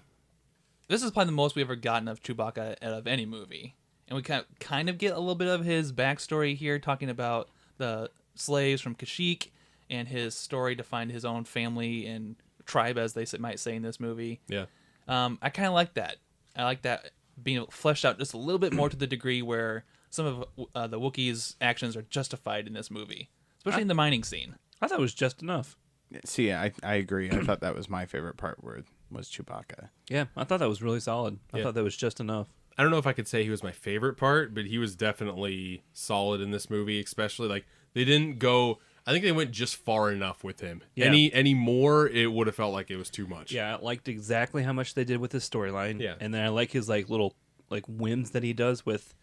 Speaker 6: This is probably the most we've ever gotten of Chewbacca out of any movie. And we kind of get a little bit of his backstory here, talking about the slaves from Kashyyyk and his story to find his own family and tribe, as they might say in this movie.
Speaker 9: Yeah.
Speaker 6: I kind of like that. I like that being fleshed out just a little bit more to the degree where some of the Wookiees' actions are justified in this movie, especially in the mining scene.
Speaker 8: I thought it was just enough.
Speaker 10: See, I agree. I thought that was my favorite part was Chewbacca.
Speaker 8: Yeah, I thought that was really solid. I
Speaker 9: Yeah.
Speaker 8: thought that was just enough.
Speaker 9: I don't know if I could say he was my favorite part, but he was definitely solid in this movie, especially like they didn't go. I think they went just far enough with him.
Speaker 8: Yeah.
Speaker 9: Any more, it would have felt like it was too much.
Speaker 8: Yeah, I liked exactly how much they did with his storyline.
Speaker 9: Yeah.
Speaker 8: And then I like his like little like whims that he does with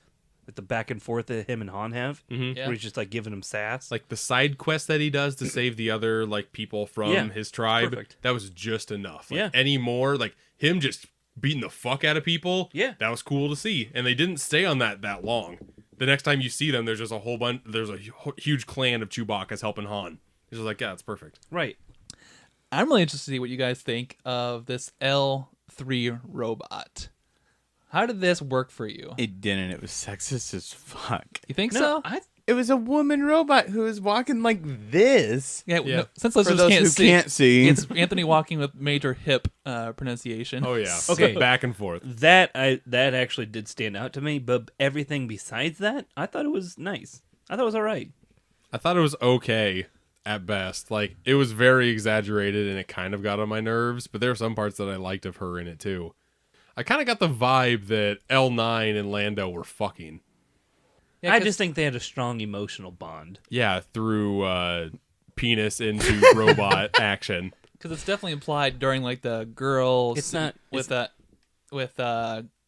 Speaker 8: the back and forth that him and Han have.
Speaker 9: Mhm.
Speaker 6: Yeah.
Speaker 8: Where he's just like giving him sass.
Speaker 9: Like the side quest that he does to save the other like people from
Speaker 8: Yeah.
Speaker 9: his tribe.
Speaker 8: Perfect.
Speaker 9: That was just enough. Like,
Speaker 8: Yeah.
Speaker 9: Any more, like him just beating the fuck out of people.
Speaker 8: Yeah.
Speaker 9: That was cool to see, and they didn't stay on that long. The next time you see them, there's just a whole bunch. There's a huge clan of Chewbacca's helping Han. It's just like, yeah, it's perfect.
Speaker 8: Right.
Speaker 6: I'm really interested to see what you guys think of this L3 robot. How did this work for you?
Speaker 10: It didn't. It was sexist as fuck.
Speaker 6: You think
Speaker 8: No,
Speaker 6: so?
Speaker 10: It was a woman robot who was walking like this.
Speaker 6: Yeah.
Speaker 9: Yeah.
Speaker 6: No, since
Speaker 10: For
Speaker 6: listeners
Speaker 10: those
Speaker 6: can't
Speaker 10: who
Speaker 6: see,
Speaker 10: can't see.
Speaker 6: it's Anthony walking with major hip pronunciation.
Speaker 9: Oh yeah.
Speaker 8: Okay.
Speaker 9: Back and forth.
Speaker 8: That actually did stand out to me, but everything besides that, I thought it was nice. I thought it was all right.
Speaker 9: I thought it was okay at best. Like it was very exaggerated, and it kind of got on my nerves. But there were some parts that I liked of her in it too. I kind of got the vibe that L9 and Lando were fucking.
Speaker 6: Yeah,
Speaker 8: I
Speaker 6: 'cause-
Speaker 8: just think they had a strong emotional bond.
Speaker 9: Yeah, through penis into robot action.
Speaker 6: because it's definitely implied during like the girls.
Speaker 8: It's not-
Speaker 6: with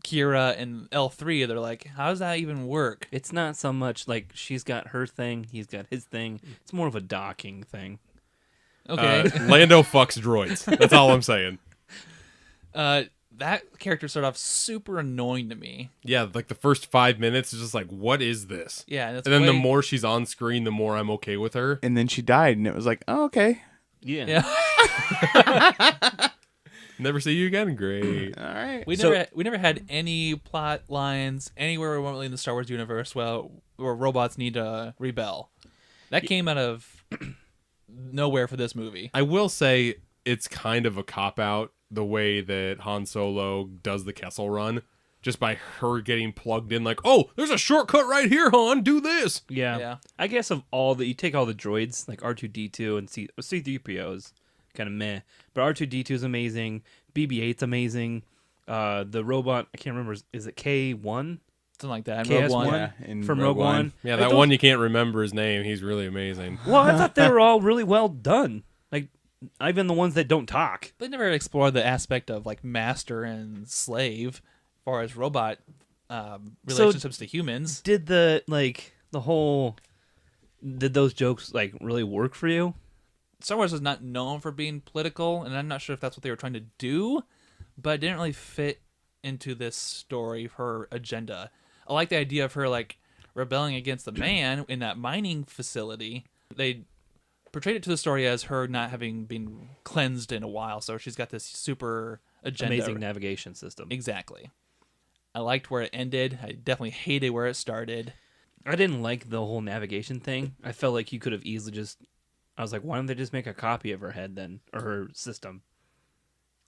Speaker 6: Kira and L3. They're like, how does that even work?
Speaker 8: It's not so much like she's got her thing, he's got his thing. It's more of a docking thing.
Speaker 6: Okay.
Speaker 9: Lando fucks droids. That's all I'm saying.
Speaker 6: That character started off super annoying to me.
Speaker 9: Yeah, like the first 5 minutes is just like, what is this?
Speaker 6: Yeah, and,
Speaker 9: And then the more she's on screen, the more I'm okay with her.
Speaker 10: And then she died, and it was like, oh, okay.
Speaker 8: Yeah.
Speaker 6: Yeah.
Speaker 9: Never see you again. Great.
Speaker 10: All right.
Speaker 6: We never had any plot lines anywhere remotely in the Star Wars universe where robots need to rebel. That came out of nowhere for this movie.
Speaker 9: I will say it's kind of a cop-out the way that Han Solo does the Kessel Run. Just by her getting plugged in like, oh, there's a shortcut right here, Han. Do this.
Speaker 8: Yeah. I guess of all you take all the droids, like R2-D2 and C-3PO's kind of meh. But R2-D2 is amazing. BB-8's amazing. The robot, I can't remember, is it K1?
Speaker 6: something like that.
Speaker 8: KS1
Speaker 6: Rogue One.
Speaker 10: Yeah, in
Speaker 8: from
Speaker 10: Rogue
Speaker 8: Rogue One.
Speaker 9: Yeah, that one you can't remember his name. He's really amazing.
Speaker 8: Well, I thought they were all really well done. Like, even the ones that don't talk.
Speaker 6: They never explored the aspect of like master and slave, as far as robot relationships to humans.
Speaker 8: Did did those jokes like really work for you?
Speaker 6: Star Wars is not known for being political, and I'm not sure if that's what they were trying to do, but it didn't really fit into this story, her agenda. I like the idea of her like rebelling against the man in that mining facility. They portrayed it to the story as her not having been cleansed in a while, so she's got this super agenda.
Speaker 8: Amazing navigation system.
Speaker 6: Exactly. I liked where it ended. I definitely hated where it started.
Speaker 8: I didn't like the whole navigation thing. I felt like you could have easily just... I was like, why don't they just make a copy of her head then? Or her system?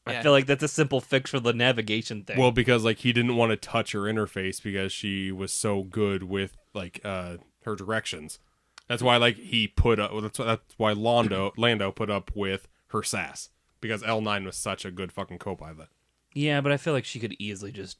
Speaker 6: Yeah.
Speaker 8: I feel like that's a simple fix for the navigation thing.
Speaker 9: Well, because like he didn't want to touch her interface because she was so good with like her directions. That's why like he put up. That's why Lando put up with her sass, because L9 was such a good fucking co-pilot.
Speaker 8: Yeah, but I feel like she could easily just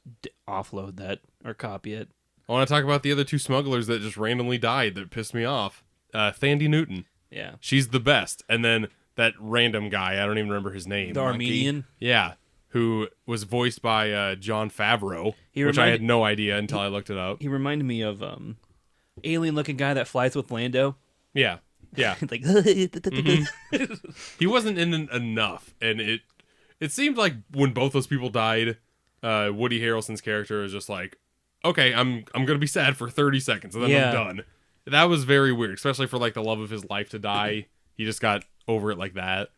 Speaker 8: offload that or copy it.
Speaker 9: I want to talk about the other two smugglers that just randomly died that pissed me off. Thandie Newton.
Speaker 8: Yeah.
Speaker 9: She's the best. And then that random guy, I don't even remember his name.
Speaker 8: The Armenian?
Speaker 9: Yeah. Who was voiced by John Favreau, which I had no idea until I looked it up.
Speaker 8: He reminded me of alien-looking guy that flies with Lando.
Speaker 9: Yeah. Yeah.
Speaker 8: Like,
Speaker 9: He wasn't in it enough. And it seemed like when both those people died, Woody Harrelson's character is just like, okay, I'm gonna be sad for 30 seconds and then I'm done. That was very weird, especially for like the love of his life to die. He just got over it like that.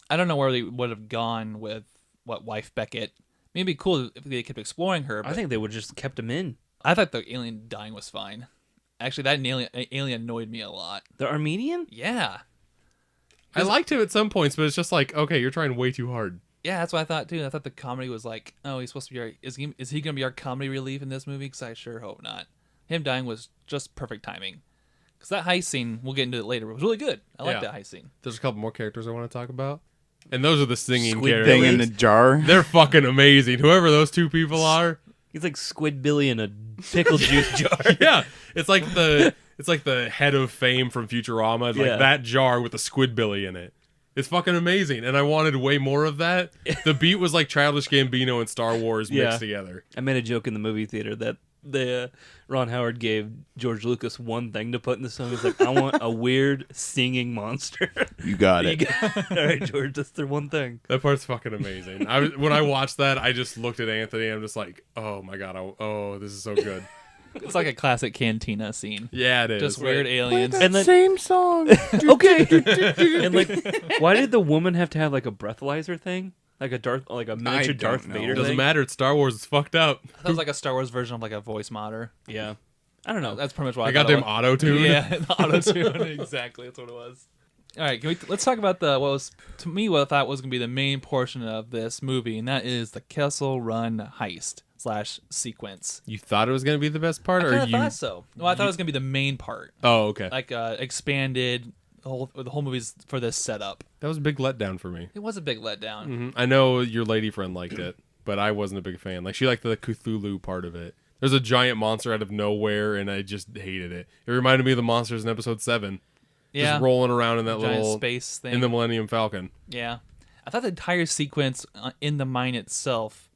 Speaker 6: I don't know where they would have gone with wife Beckett. Maybe it'd be cool if they kept exploring her. But
Speaker 8: I think they would have just kept him in.
Speaker 6: I thought the alien dying was fine. Actually, that alien annoyed me a lot.
Speaker 8: The Armenian?
Speaker 6: Yeah.
Speaker 9: I liked him at some points, but it's just like, okay, you're trying way too hard.
Speaker 6: Yeah, that's what I thought too. I thought the comedy was like, oh, he's supposed to be is he going to be our comedy relief in this movie? Because I sure hope not. Him dying was just perfect timing. Because that heist scene, we'll get into it later, was really good. I like that heist scene.
Speaker 9: There's a couple more characters I want to talk about. And those are the singing
Speaker 10: Squid
Speaker 9: characters.
Speaker 10: thing in the jar.
Speaker 9: They're fucking amazing. Whoever those two people are.
Speaker 8: He's like Squid Billy in a pickle juice jar.
Speaker 9: Yeah. It's like the head of fame from Futurama. It's like that jar with the Squidbilly in it. It's fucking amazing, and I wanted way more of that. The beat was like Childish Gambino and Star Wars mixed together.
Speaker 8: I made a joke in the movie theater that Ron Howard gave George Lucas one thing to put in the song. He's like, I want a weird singing monster.
Speaker 10: You got it.
Speaker 8: All right, George, that's their one thing.
Speaker 9: That part's fucking amazing. When I watched that, I just looked at Anthony, and I'm just like, oh my god, this is so good.
Speaker 6: It's like a classic cantina scene.
Speaker 9: Yeah, it is.
Speaker 6: Just weird aliens.
Speaker 8: And then,
Speaker 10: Same song.
Speaker 8: okay. And like, why did the woman have to have like a breathalyzer thing? Like a miniature Darth Vader
Speaker 9: It doesn't
Speaker 8: thing?
Speaker 9: matter. It's Star Wars. It's fucked up.
Speaker 6: That was like a Star Wars version of like a voice modder.
Speaker 8: Yeah. I don't know.
Speaker 6: That's pretty much what
Speaker 9: I
Speaker 6: I
Speaker 9: got
Speaker 6: thought it
Speaker 9: them
Speaker 6: was.
Speaker 9: auto-tuned.
Speaker 6: Yeah, the auto-tune. Exactly. That's what it was. All right, let's talk about what was, to me, what I thought was going to be the main portion of this movie, and that is the Kessel Run heist / sequence.
Speaker 9: You thought it was going to be the best part?
Speaker 6: I
Speaker 9: or
Speaker 6: kind of
Speaker 9: you?
Speaker 6: thought so. Well, I thought it was going to be the main part.
Speaker 9: Oh, okay.
Speaker 6: Like expanded, the whole movie's for this setup.
Speaker 9: That was a big letdown for me.
Speaker 6: It was a big letdown.
Speaker 9: Mm-hmm. I know your lady friend liked it, but I wasn't a big fan. Like, she liked the Cthulhu part of it. There's a giant monster out of nowhere, and I just hated it. It reminded me of the monsters in Episode 7.
Speaker 6: Yeah.
Speaker 9: Just rolling around in that
Speaker 6: Giant
Speaker 9: little
Speaker 6: space thing.
Speaker 9: in the Millennium Falcon.
Speaker 6: Yeah. I thought the entire sequence in the mine itself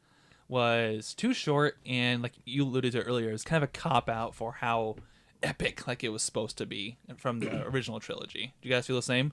Speaker 6: was too short, and like you alluded to earlier, it's kind of a cop-out for how epic like it was supposed to be from the original trilogy. Do you guys feel the same?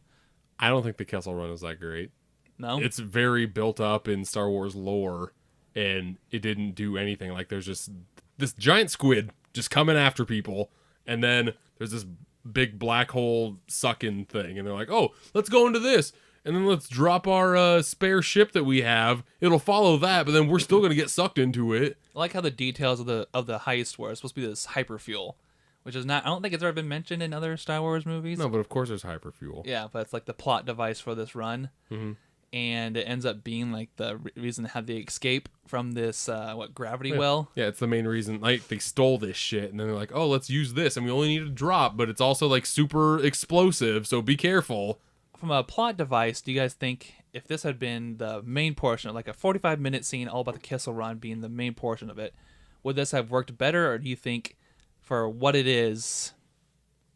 Speaker 9: I don't think the Kessel Run is that great.
Speaker 6: No?
Speaker 9: It's very built up in Star Wars lore, and it didn't do anything. Like, there's just this giant squid just coming after people, and then there's this big black hole sucking thing, and they're like, oh, let's go into this, and then let's drop our spare ship that we have. It'll follow that, but then we're still gonna get sucked into it.
Speaker 6: I like how the details of the heist were supposed to be this hyperfuel, which is not. I don't think it's ever been mentioned in other Star Wars movies.
Speaker 9: No, but of course there's hyperfuel.
Speaker 6: Yeah, but it's like the plot device for this run, and it ends up being like the reason to have the escape from this gravity well.
Speaker 9: Yeah, it's the main reason. Like, they stole this shit, and then they're like, oh, let's use this, and we only need a drop, but it's also like super explosive, so be careful.
Speaker 6: From a plot device, do you guys think if this had been the main portion, like a 45-minute scene all about the Kessel Run being the main portion of it, would this have worked better, or do you think for what it is,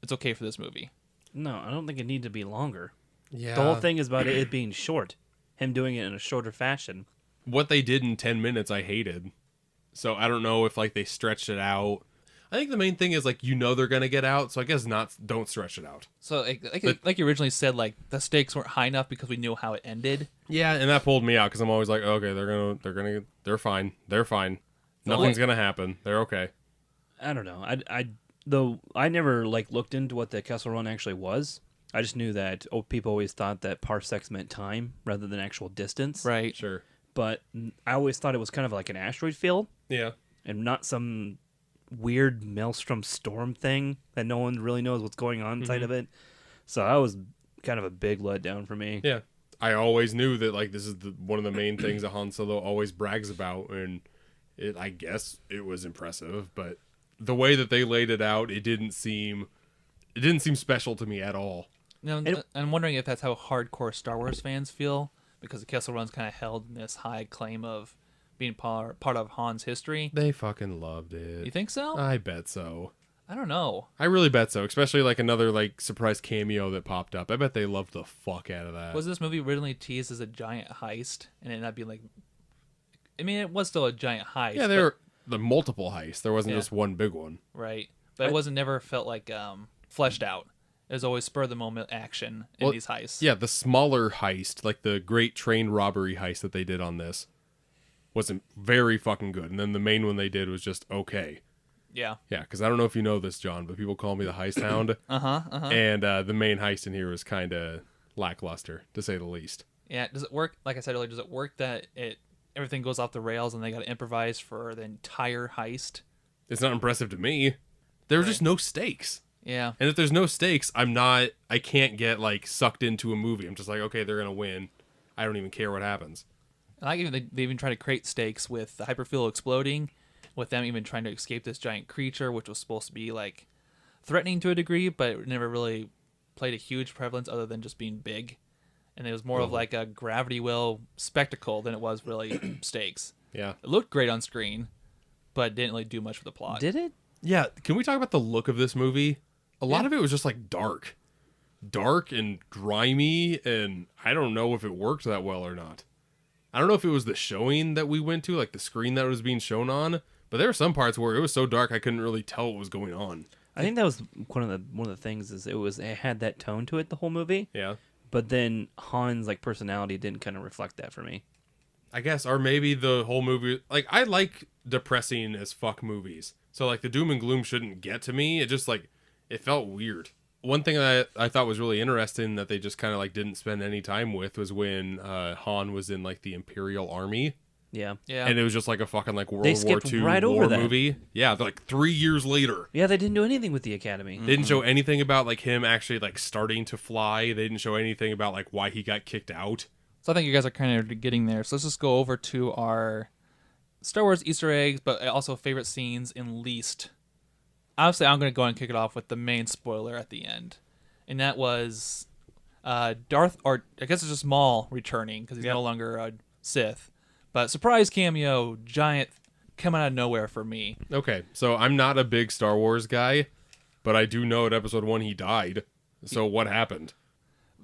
Speaker 6: it's okay for this movie?
Speaker 8: No, I don't think it needed to be longer.
Speaker 9: Yeah.
Speaker 8: The whole thing is about it being short. Him doing it in a shorter fashion.
Speaker 9: What they did in 10 minutes, I hated. So I don't know if like they stretched it out. I think the main thing is like they're gonna get out, so I guess don't stretch it out.
Speaker 6: So like you originally said, like the stakes weren't high enough because we knew how it ended.
Speaker 9: Yeah, and that pulled me out because I'm always like, okay, they're fine, nothing's gonna happen, they're okay.
Speaker 8: I don't know. I never like looked into what the Kessel Run actually was. I just knew that people always thought that parsecs meant time rather than actual distance.
Speaker 6: Right.
Speaker 9: Sure.
Speaker 8: But I always thought it was kind of like an asteroid field.
Speaker 9: Yeah.
Speaker 8: And not some weird maelstrom storm thing that no one really knows what's going on inside of it. So that was kind of a big letdown for me.
Speaker 9: Yeah. I always knew that like this is one of the main things that Han Solo always brags about, and I guess it was impressive, but the way that they laid it out, it didn't seem special to me at all.
Speaker 6: Now, I'm wondering if that's how hardcore Star Wars fans feel, because the Kessel Run's kind of held in this high claim of being part of Han's history.
Speaker 9: They fucking loved it.
Speaker 6: You think so?
Speaker 9: I bet so.
Speaker 6: I don't know.
Speaker 9: I really bet so, especially like another like surprise cameo that popped up. I bet they loved the fuck out of that.
Speaker 6: Was this movie originally teased as a giant heist, and it ended up being like, I mean, it was still a giant heist.
Speaker 9: Yeah, there were the multiple heists. There wasn't just one big one.
Speaker 6: Right. But it never felt like fleshed out. It was always spur of the moment action in these heists.
Speaker 9: Yeah, the smaller heist, like the great train robbery heist that they did on this, wasn't very fucking good. And then the main one they did was just okay.
Speaker 6: Yeah.
Speaker 9: Yeah, because I don't know if you know this, John, but people call me the heist hound. And the main heist in here was kind of lackluster, to say the least.
Speaker 6: Yeah. Does it work? Like I said earlier, does it work that everything goes off the rails and they got to improvise for the entire heist?
Speaker 9: It's not impressive to me. There were just no stakes.
Speaker 6: Yeah.
Speaker 9: And if there's no stakes, I can't get like sucked into a movie. I'm just like, okay, they're going to win. I don't even care what happens.
Speaker 6: And they even try to create stakes with the hyperfuel exploding, with them even trying to escape this giant creature, which was supposed to be like threatening to a degree, but it never really played a huge prevalence other than just being big. And it was more of like a gravity well spectacle than it was really stakes.
Speaker 9: Yeah.
Speaker 6: It looked great on screen, but didn't really do much for the plot.
Speaker 8: Did it?
Speaker 9: Yeah. Can we talk about the look of this movie? A lot of it was just like dark and grimy, and I don't know if it worked that well or not. I don't know if it was the showing that we went to, like the screen that was being shown on, but there were some parts where it was so dark I couldn't really tell what was going on.
Speaker 8: I think that was one of the things is it had that tone to it the whole movie.
Speaker 9: Yeah.
Speaker 8: But then Han's like personality didn't kind of reflect that for me.
Speaker 9: I guess, or maybe the whole movie, like I like depressing as fuck movies. So like the doom and gloom shouldn't get to me. It just like it felt weird. One thing that I thought was really interesting that they just kind of like didn't spend any time with was when Han was in like the Imperial Army.
Speaker 8: Yeah.
Speaker 6: Yeah.
Speaker 9: And it was just like a fucking like World
Speaker 8: They
Speaker 9: War
Speaker 8: skipped
Speaker 9: II
Speaker 8: right
Speaker 9: war
Speaker 8: over that.
Speaker 9: movie. Yeah, like 3 years later.
Speaker 8: Yeah, they didn't do anything with the Academy.
Speaker 9: They didn't show anything about like him actually like starting to fly. They didn't show anything about like why he got kicked out.
Speaker 6: So I think you guys are kind of getting there. So let's just go over to our Star Wars Easter eggs, but also favorite scenes and least. Obviously, I'm going to go and kick it off with the main spoiler at the end. And that was Darth, or I guess it's just Maul returning because he's no longer a Sith. But surprise cameo, giant, coming out of nowhere for me.
Speaker 9: Okay, so I'm not a big Star Wars guy, but I do know at episode 1 he died. So what happened?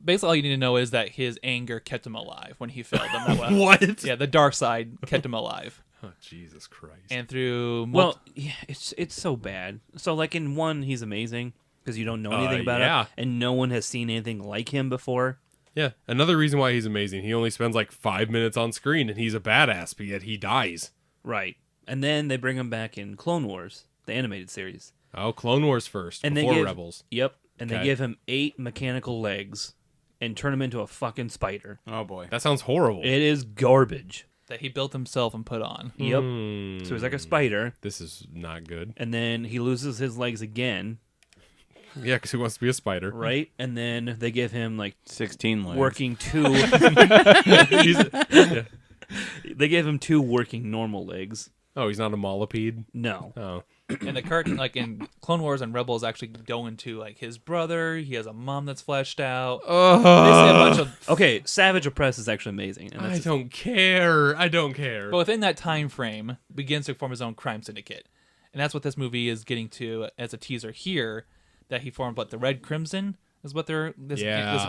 Speaker 6: Basically, all you need to know is that his anger kept him alive when he failed them.
Speaker 9: What?
Speaker 6: Yeah, the dark side kept him alive.
Speaker 9: Oh, Jesus Christ.
Speaker 6: And through...
Speaker 8: Well, yeah, it's so bad. So like in 1, he's amazing because you don't know anything about it, and no one has seen anything like him before.
Speaker 9: Yeah, another reason why he's amazing. He only spends like 5 minutes on screen, and he's a badass, but yet he dies.
Speaker 8: Right. And then they bring him back in Clone Wars, the animated series.
Speaker 9: Oh, Clone Wars first,
Speaker 8: and
Speaker 9: before Rebels.
Speaker 8: Yep. And they give him 8 mechanical legs and turn him into a fucking spider.
Speaker 10: Oh, boy.
Speaker 9: That sounds horrible.
Speaker 8: It is garbage.
Speaker 6: That he built himself and put on.
Speaker 8: Yep. So he's like a spider.
Speaker 9: This is not good.
Speaker 8: And then he loses his legs again.
Speaker 9: Yeah, because he wants to be a spider.
Speaker 8: Right? And then they give him like
Speaker 10: 16 legs.
Speaker 8: Working 2. They gave him 2 working normal legs.
Speaker 9: Oh, he's not a millipede?
Speaker 8: No.
Speaker 9: Oh.
Speaker 6: And the curtain, like in Clone Wars and Rebels, actually go into like his brother. He has a mom that's fleshed out. They say a bunch of.
Speaker 8: Okay, Savage Opress is actually amazing. And
Speaker 9: I don't care. I don't care.
Speaker 6: But within that time frame, begins to form his own crime syndicate, and that's what this movie is getting to as a teaser here. That he formed, what, the Red Crimson is what this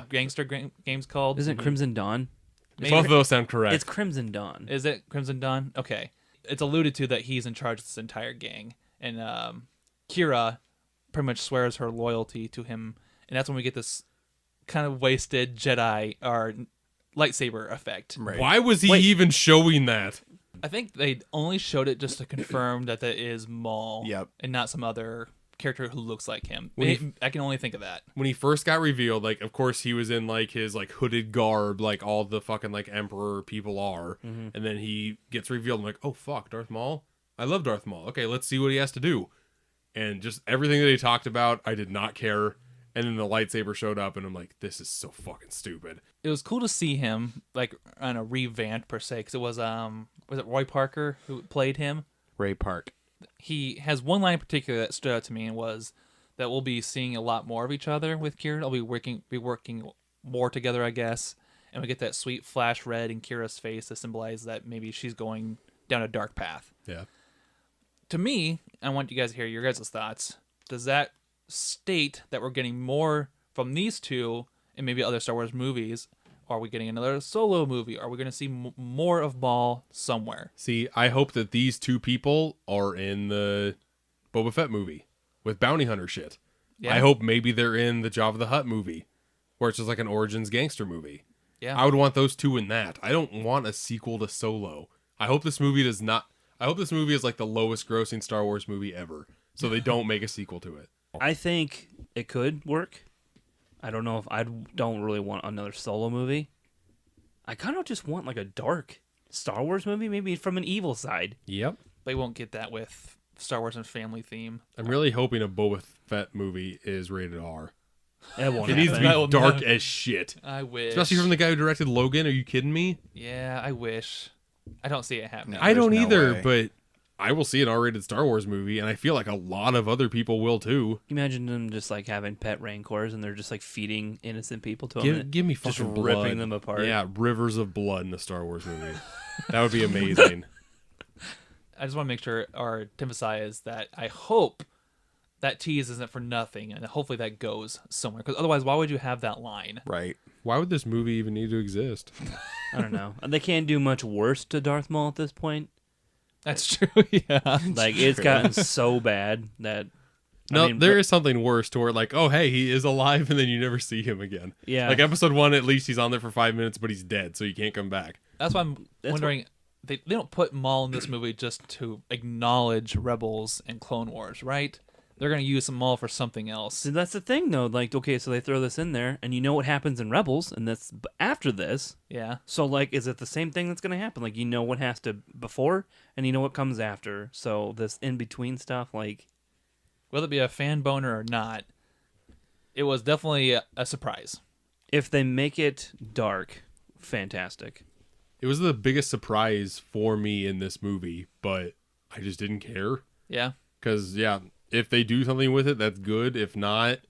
Speaker 6: gangster game's called.
Speaker 8: Isn't it Crimson Dawn?
Speaker 9: Both of those sound correct.
Speaker 8: It's Crimson Dawn.
Speaker 6: Is it Crimson Dawn? Okay. It's alluded to that he's in charge of this entire gang. And Kira pretty much swears her loyalty to him. And that's when we get this kind of wasted Jedi or lightsaber effect.
Speaker 10: Right.
Speaker 9: Why was he even showing that?
Speaker 6: I think they only showed it just to confirm that is Maul.
Speaker 10: Yep.
Speaker 6: And not some other character who looks like him. I can only think of that.
Speaker 9: When he first got revealed, like, of course he was in like his like hooded garb, like all the fucking like Emperor people are, and then he gets revealed. I'm like, oh fuck, Darth Maul. I love Darth Maul. Okay, let's see what he has to do. And just everything that he talked about, I did not care. And then the lightsaber showed up, and I'm like, this is so fucking stupid.
Speaker 6: It was cool to see him like on a revamped per se, because it was it Roy Parker who played him?
Speaker 10: Ray Park.
Speaker 6: He has one line in particular that stood out to me, and was that we'll be seeing a lot more of each other with Kira. I'll be working more together, I guess. And we get that sweet flash red in Kira's face to symbolize that maybe she's going down a dark path.
Speaker 9: Yeah.
Speaker 6: To me, I want you guys to hear your guys' thoughts. Does that state that we're getting more from these two and maybe other Star Wars movies? Are we getting another Solo movie? Are we going to see more of Maul somewhere?
Speaker 9: See, I hope that these two people are in the Boba Fett movie with bounty hunter shit.
Speaker 6: Yeah.
Speaker 9: I hope maybe they're in the Jabba the Hutt movie, where it's just like an Origins gangster movie.
Speaker 6: Yeah.
Speaker 9: I would want those two in that. I don't want a sequel to Solo. I hope this movie does not. I hope this movie is like the lowest grossing Star Wars movie ever, so they don't make a sequel to it.
Speaker 8: I think it could work. I don't know if I don't really want another Solo movie. I kind of just want like a dark Star Wars movie, maybe from an evil side.
Speaker 9: Yep.
Speaker 6: They won't get that with Star Wars and family theme.
Speaker 9: I'm really hoping a Boba Fett movie is rated R.
Speaker 8: It won't
Speaker 9: It needs to
Speaker 8: happen.
Speaker 9: be dark as shit.
Speaker 6: I wish.
Speaker 9: Especially from the guy who directed Logan. Are you kidding me?
Speaker 6: Yeah, I wish. I don't see it happening.
Speaker 9: I don't
Speaker 10: no
Speaker 9: either,
Speaker 10: way.
Speaker 9: but I will see an R-rated Star Wars movie, and I feel like a lot of other people will too.
Speaker 8: Imagine them just like having pet rancors and they're just like feeding innocent people to them.
Speaker 9: Give me
Speaker 8: just
Speaker 9: fucking
Speaker 8: ripping
Speaker 9: blood.
Speaker 8: them apart.
Speaker 9: Yeah, rivers of blood in a Star Wars movie. That would be amazing.
Speaker 6: I just want to make sure or to emphasize that I hope that tease isn't for nothing, and hopefully that goes somewhere. Because otherwise, why would you have that line?
Speaker 10: Right.
Speaker 9: Why would this movie even need to exist?
Speaker 8: I don't know. They can't do much worse to Darth Maul at this point.
Speaker 6: That's true. Yeah.
Speaker 8: Like it's gotten so bad that
Speaker 9: No,
Speaker 8: I mean,
Speaker 9: there is something worse to where, like, oh, hey, he is alive, and then you never see him again.
Speaker 8: Yeah.
Speaker 9: Like, episode 1, at least he's on there for 5 minutes, but he's dead, so you can't come back.
Speaker 6: That's why I'm wondering. They don't put Maul in this movie just to acknowledge Rebels and Clone Wars, right? They're going to use Maul for something else.
Speaker 8: See, that's the thing, though. Like, okay, so they throw this in there, and you know what happens in Rebels, and that's after this.
Speaker 6: Yeah.
Speaker 8: So, like, is it the same thing that's going to happen? Like, you know what has to before, and you know what comes after. So this in between stuff, like,
Speaker 6: Whether it be a fan boner or not, it was definitely a surprise.
Speaker 8: if they make it dark, fantastic.
Speaker 9: It was the biggest surprise for me in this movie, but I just didn't care.
Speaker 6: Yeah.
Speaker 9: Because, yeah, if they do something with it, that's good. If not,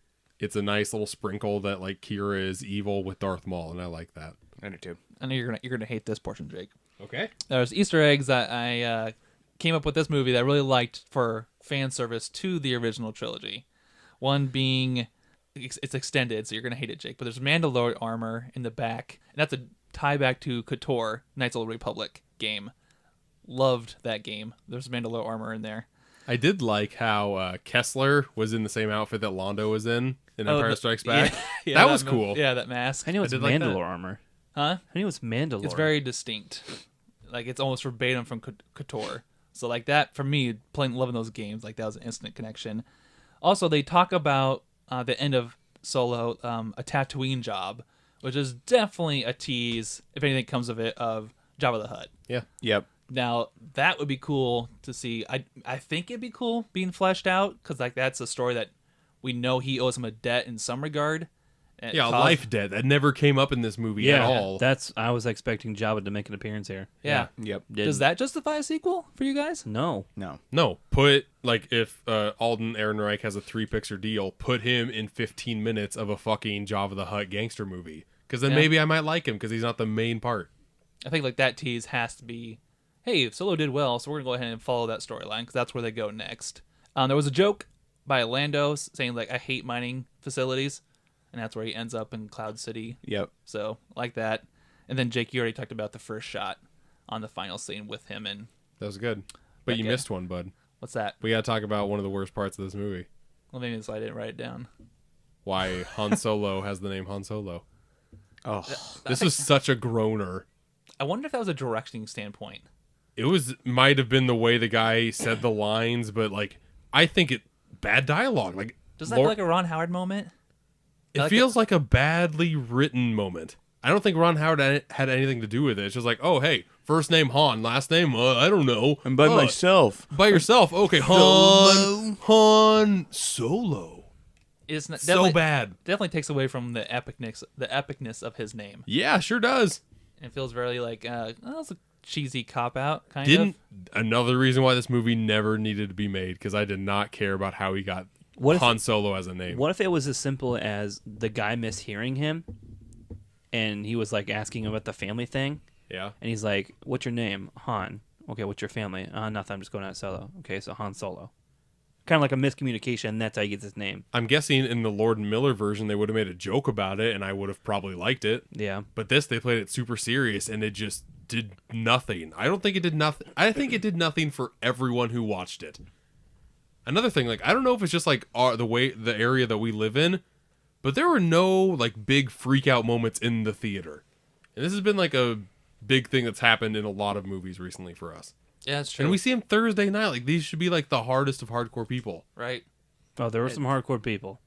Speaker 9: it's a nice little sprinkle that, like, Kira is evil with Darth Maul, and I like that.
Speaker 10: I do too.
Speaker 6: I know you're gonna hate this portion, Jake.
Speaker 9: Okay.
Speaker 6: There's Easter eggs that I came up with this movie that I really liked for fan service to the original trilogy. One being it's extended, so you're gonna hate it, Jake. But there's Mandalore armor in the back, and that's a tie back to KOTOR, Knights of the Republic game. Loved that game. There's Mandalore armor in there.
Speaker 9: I did like how Kessler was in the same outfit that Londo was in Empire Strikes Back.
Speaker 6: Yeah,
Speaker 9: that was cool.
Speaker 6: Yeah, that mask.
Speaker 8: I know it's
Speaker 9: did like
Speaker 8: Mandalore
Speaker 9: that.
Speaker 8: armor.
Speaker 6: Huh?
Speaker 8: I know it's Mandalore.
Speaker 6: It's very distinct. Like, it's almost verbatim from KOTOR. So, like, that, for me, loving those games, like, that was an instant connection. Also, they talk about the end of Solo, a Tatooine job, which is definitely a tease, if anything comes of it, of Jabba the Hutt.
Speaker 9: Yeah.
Speaker 10: Yep.
Speaker 6: Now, that would be cool to see. I think it'd be cool being fleshed out, because, like, that's a story that we know he owes him a debt in some regard. And it
Speaker 9: Yeah,
Speaker 6: caused-
Speaker 9: life debt that never came up in this movie at all.
Speaker 8: I was expecting Jabba to make an appearance here.
Speaker 6: Yeah.
Speaker 10: Yep.
Speaker 6: Does that justify a sequel for you guys?
Speaker 8: No.
Speaker 10: No.
Speaker 9: No, put like if Alden Ehrenreich has a 3-picture deal, put him in 15 minutes of a fucking Jabba the Hutt gangster movie. Because then
Speaker 6: Yeah.
Speaker 9: maybe I might like him because he's not the main part.
Speaker 6: I think like that tease has to be, hey, Solo did well, so we're gonna go ahead and follow that storyline because that's where they go next. There was a joke by Lando saying like, I hate mining facilities, and that's where he ends up in Cloud City.
Speaker 10: Yep.
Speaker 6: So like that, and then Jake, you already talked about the first shot on the final scene with him and
Speaker 9: That was good. But you
Speaker 6: Okay.
Speaker 9: missed one, bud.
Speaker 6: what's that?
Speaker 9: We got to talk about one of the worst parts of this movie.
Speaker 6: Well, maybe it's I didn't write it down.
Speaker 9: Why Han Solo has the name Han Solo.
Speaker 10: Oh,
Speaker 9: This is such a groaner.
Speaker 6: I wonder if that was a directing standpoint.
Speaker 9: It might have been the way the guy said the lines, but like I think it bad dialogue. Like
Speaker 6: Does that feel like a Ron Howard moment?
Speaker 9: it feels like a badly written moment. I don't think Ron Howard had anything to do with it. It's just like, oh hey, first name Han, last name I don't know.
Speaker 10: I'm by
Speaker 9: Oh,
Speaker 10: myself.
Speaker 9: By yourself. Okay, Han Solo.
Speaker 6: It's not,
Speaker 9: So bad.
Speaker 6: Definitely takes away from the epicness of his name.
Speaker 9: Yeah, sure does.
Speaker 6: It feels very like that's a cheesy cop out kind
Speaker 9: Didn't
Speaker 6: of.
Speaker 9: another reason why this movie never needed to be made because I did not care about how he got
Speaker 8: What if-
Speaker 9: Han Solo as a name.
Speaker 8: What if it was as simple as the guy mishearing him, and he was like asking him about the family thing,
Speaker 9: Yeah.
Speaker 8: and he's like, "What's your name?" Han. Okay, what's your family? Nothing. I'm just going out solo. Okay, so Han Solo. Kind of like a miscommunication. And that's how he gets his name.
Speaker 9: I'm guessing in the Lord and Miller version they would have made a joke about it and I would have probably liked it.
Speaker 8: Yeah.
Speaker 9: But this they played it super serious and it just did nothing. I don't think it did nothing. I think it did nothing for everyone who watched it. Another thing, like I don't know if it's just like the area that we live in, but there were no like big freak out moments in the theater. And this has been like a big thing that's happened in a lot of movies recently for us.
Speaker 6: Yeah, that's true.
Speaker 9: And we see them Thursday night. Like these should be like the hardest of hardcore people.
Speaker 6: right.
Speaker 8: Oh, there were some hardcore people.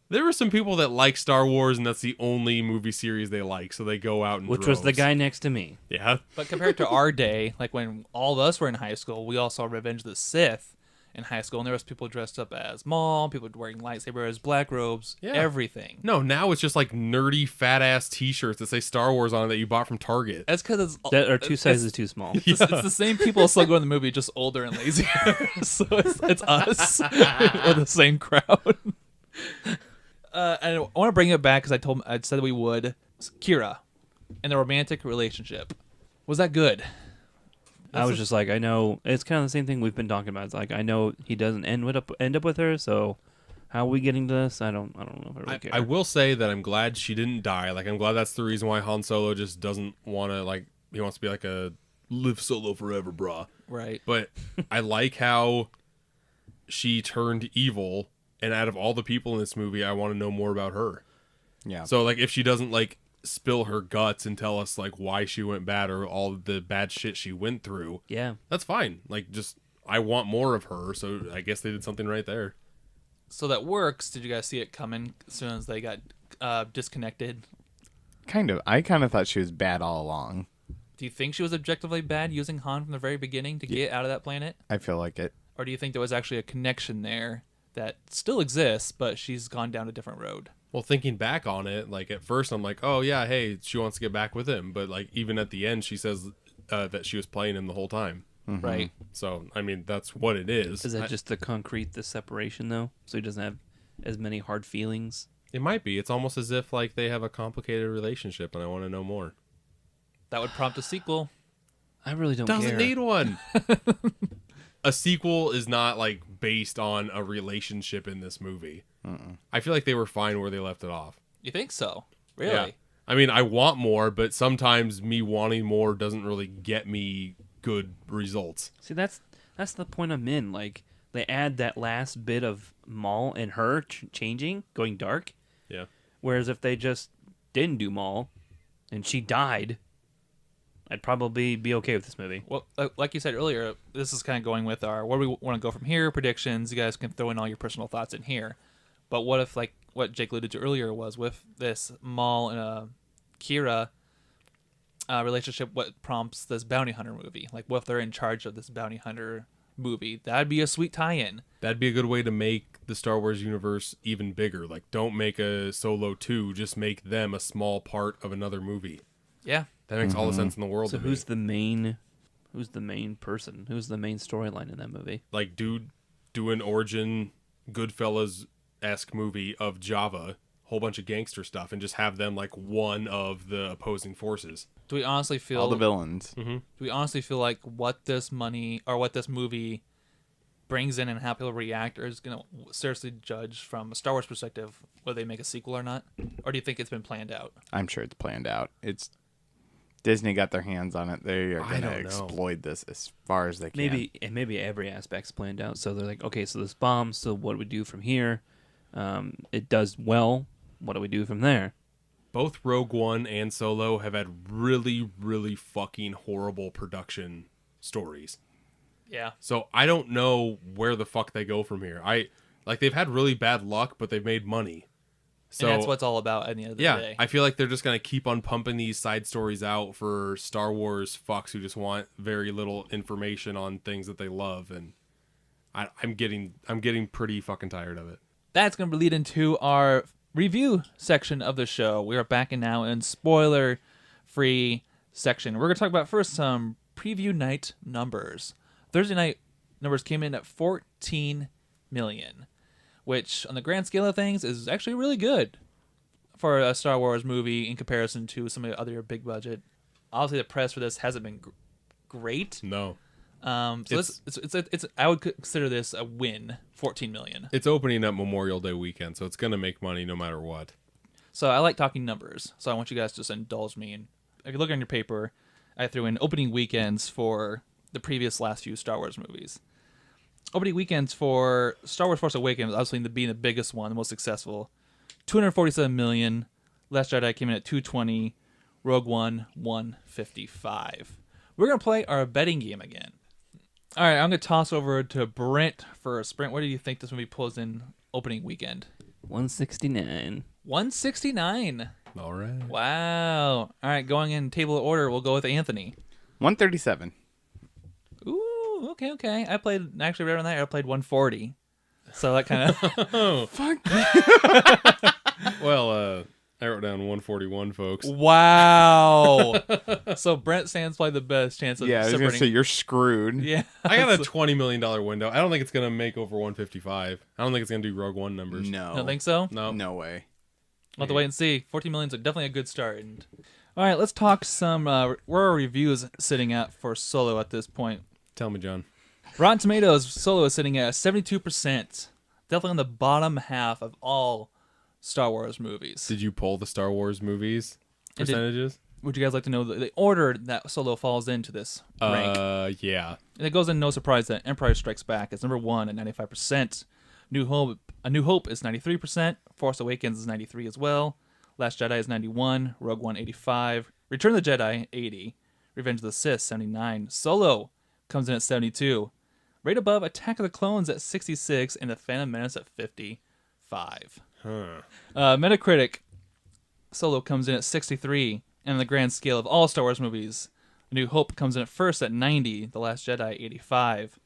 Speaker 9: There were some people that like Star Wars and that's the only movie series they like, so they go out and
Speaker 8: Which was the guy next to me.
Speaker 9: Yeah.
Speaker 6: But compared to our day, like when all of us were in high school, we all saw Revenge of the Sith in high school, and there was people dressed up as Maul, people wearing lightsabers, black robes,
Speaker 9: Yeah.
Speaker 6: everything.
Speaker 9: No, now it's just like nerdy fat ass T-shirts that say Star Wars on it that you bought from Target.
Speaker 6: That's because it's
Speaker 8: That are two sizes too small.
Speaker 6: It's the same people still go in the movie, just older and lazier. So it's us. We're the same crowd. And I want to bring it back because I said we would. Kira and the romantic relationship. Was that good?
Speaker 8: I was just like, I know it's kind of the same thing we've been talking about. It's like I know he doesn't end up with her, so how are we getting to this? I don't know if I really care.
Speaker 9: I will say that I'm glad she didn't die. Like I'm glad that's the reason why Han Solo just doesn't want to like he wants to be like a live solo forever, brah.
Speaker 6: Right.
Speaker 9: But I like how she turned evil, and out of all the people in this movie, I want to know more about her.
Speaker 10: Yeah.
Speaker 9: So like if she doesn't like spill her guts and tell us like why she went bad or all the bad shit she went through,
Speaker 8: Yeah.
Speaker 9: that's fine. Like just I want more of her, so I guess they did something right there.
Speaker 6: So that works. Did you guys see it coming as soon as they got disconnected?
Speaker 10: Kind of. I kind of thought she was bad all along.
Speaker 6: Do you think she was objectively bad using Han from the very beginning to get out of that planet?
Speaker 10: I feel like it.
Speaker 6: Or do you think there was actually a connection there that still exists, but she's gone down a different road?
Speaker 9: Well, thinking back on it, like at first I'm like, oh yeah, hey, she wants to get back with him, but like even at the end she says that she was playing him the whole time.
Speaker 10: Mm-hmm.
Speaker 6: Right.
Speaker 9: So I mean that's what it is.
Speaker 8: Is that just the separation though? So he doesn't have as many hard feelings.
Speaker 9: It might be. It's almost as if like they have a complicated relationship, and I want to know more.
Speaker 6: That would prompt a sequel.
Speaker 8: I really don't
Speaker 9: Doesn't
Speaker 8: care.
Speaker 9: need one. A sequel is not like based on a relationship in this movie. I feel like they were fine where they left it off.
Speaker 6: You think so? Really?
Speaker 9: Yeah. I mean, I want more, but sometimes me wanting more doesn't really get me good results.
Speaker 8: See, that's the point I'm in. Like they add that last bit of Maul and her changing, going dark.
Speaker 9: Yeah.
Speaker 8: Whereas if they just didn't do Maul, and she died, I'd probably be okay with this movie.
Speaker 6: Well, like you said earlier, this is kind of going with our where we want to go from here, predictions. You guys can throw in all your personal thoughts in here. But what if, like what Jake alluded to earlier, was with this Maul and Kira relationship, what prompts this bounty hunter movie? Like, what if they're in charge of this bounty hunter movie. That'd be a sweet tie-in.
Speaker 9: That'd be a good way to make the Star Wars universe even bigger. Like, don't make a Solo 2, just make them a small part of another movie.
Speaker 6: Yeah.
Speaker 9: That makes all the sense in the world
Speaker 8: So
Speaker 9: to
Speaker 8: who's
Speaker 9: me.
Speaker 8: the main person? Who's the main storyline in that movie?
Speaker 9: Like, do an origin Goodfellas-esque movie of Java, whole bunch of gangster stuff, and just have them like one of the opposing forces.
Speaker 6: Do we honestly feel
Speaker 10: All the villains.
Speaker 6: Do we honestly feel like what this movie brings in and how people react is going to seriously judge from a Star Wars perspective whether they make a sequel or not? Or do you think it's been planned out?
Speaker 10: I'm sure it's planned out. It's Disney got their hands on it. They are
Speaker 9: I
Speaker 10: going to
Speaker 9: don't know.
Speaker 10: exploit this as far as they can.
Speaker 8: Maybe every aspect's planned out. So they're like, okay, so this bomb. So what do we do from here? It does well. What do we do from there?
Speaker 9: Both Rogue One and Solo have had really, really fucking horrible production stories.
Speaker 6: Yeah.
Speaker 9: So I don't know where the fuck they go from here. They've had really bad luck, but they've made money. So
Speaker 6: And that's what it's all about at the end of the day.
Speaker 9: I feel like they're just gonna keep on pumping these side stories out for Star Wars fucks who just want very little information on things that they love, and I'm getting pretty fucking tired of it.
Speaker 6: That's going to lead into our review section of the show. We are back in now in spoiler-free section. We're going to talk about first some preview night numbers. Thursday night numbers came in at 14 million, which on the grand scale of things is actually really good for a Star Wars movie in comparison to some of the other big budget. Obviously, the press for this hasn't been great.
Speaker 9: No.
Speaker 6: So it's I would consider this a win. 14 million.
Speaker 9: It's opening up Memorial Day weekend, so it's gonna make money no matter what.
Speaker 6: So I like talking numbers. So I want you guys to just indulge me. And if you look on your paper, I threw in opening weekends for the previous last few Star Wars movies. Opening weekends for Star Wars Force Awakens, obviously being the biggest one, the most successful, 247 million. Last Jedi came in at 220. Rogue One, 155. We're gonna play our betting game again. All right, I'm going to toss over to Brent first. Brent, what do you think this movie pulls in opening weekend?
Speaker 8: 169.
Speaker 6: 169.
Speaker 9: All right.
Speaker 6: Wow. All right, going in table of order, we'll go with Anthony.
Speaker 10: 137.
Speaker 6: Ooh, okay. I played, actually right on that, I played 140. So that kind of...
Speaker 9: Well, I wrote down 141, folks.
Speaker 6: Wow. So Brent stands probably the best chance of
Speaker 10: Yeah, I was going to
Speaker 6: separating.
Speaker 10: say you're screwed.
Speaker 6: Yeah.
Speaker 9: I got a $20 million window. I don't think it's gonna make over 155. I don't think it's gonna do Rogue One numbers.
Speaker 10: No.
Speaker 6: You don't think so?
Speaker 9: No.
Speaker 10: No way.
Speaker 6: We'll have to wait and see. 14 million is definitely a good start. And all right, let's talk some. Where are reviews sitting at for Solo at this point?
Speaker 9: Tell me, John.
Speaker 6: Rotten Tomatoes Solo is sitting at 72%. Definitely on the bottom half of all Star Wars movies.
Speaker 9: Did you pull the Star Wars movies percentages?
Speaker 6: Would you guys like to know the order that Solo falls into this rank?
Speaker 9: Yeah.
Speaker 6: And it goes in no surprise that Empire Strikes Back is number 1 at 95%. A New Hope is 93%. Force Awakens is 93 as well. Last Jedi is 91. Rogue One 85. Return of the Jedi 80. Revenge of the Sith 79. Solo comes in at 72. Right above Attack of the Clones at 66 and The Phantom Menace at 55. Metacritic Solo comes in at 63. And on the grand scale of all Star Wars movies, A New Hope comes in at first at 90. The Last Jedi 85.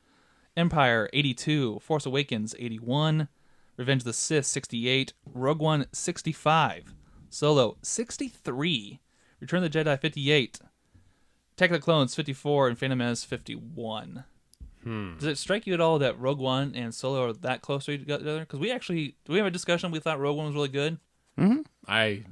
Speaker 6: Empire 82, Force Awakens 81, Revenge of the Sith 68, Rogue One 65, Solo 63, Return of the Jedi 58, Attack of the Clones 54, and Phantom Menace 51. Does it strike you at all that Rogue One and Solo are that close to each other? Because do we have a discussion? We thought Rogue One was really good.
Speaker 9: I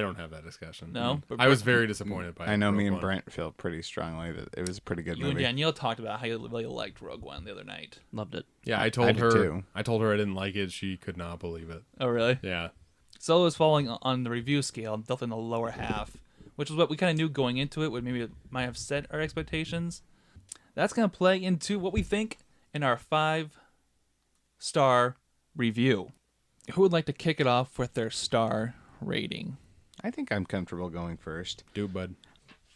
Speaker 9: don't have that discussion.
Speaker 6: No? But
Speaker 9: I was very disappointed by it.
Speaker 10: I know me
Speaker 9: Rogue
Speaker 10: and
Speaker 9: One.
Speaker 10: Brent feel pretty strongly that it was a pretty good
Speaker 6: You and
Speaker 10: movie.
Speaker 6: Danielle talked about how you really liked Rogue One the other night.
Speaker 8: Loved it.
Speaker 9: Yeah, I
Speaker 10: I
Speaker 9: told
Speaker 10: did
Speaker 9: her.
Speaker 10: too.
Speaker 9: I told her I didn't like it. She could not believe it.
Speaker 6: Oh, really?
Speaker 9: Yeah.
Speaker 6: Solo is falling on the review scale, definitely in the lower half, which is what we kind of knew going into it, would maybe might have set our expectations. That's going to play into what we think in our 5-star review. Who would like to kick it off with their star rating?
Speaker 10: I think I'm comfortable going first.
Speaker 9: Do, bud.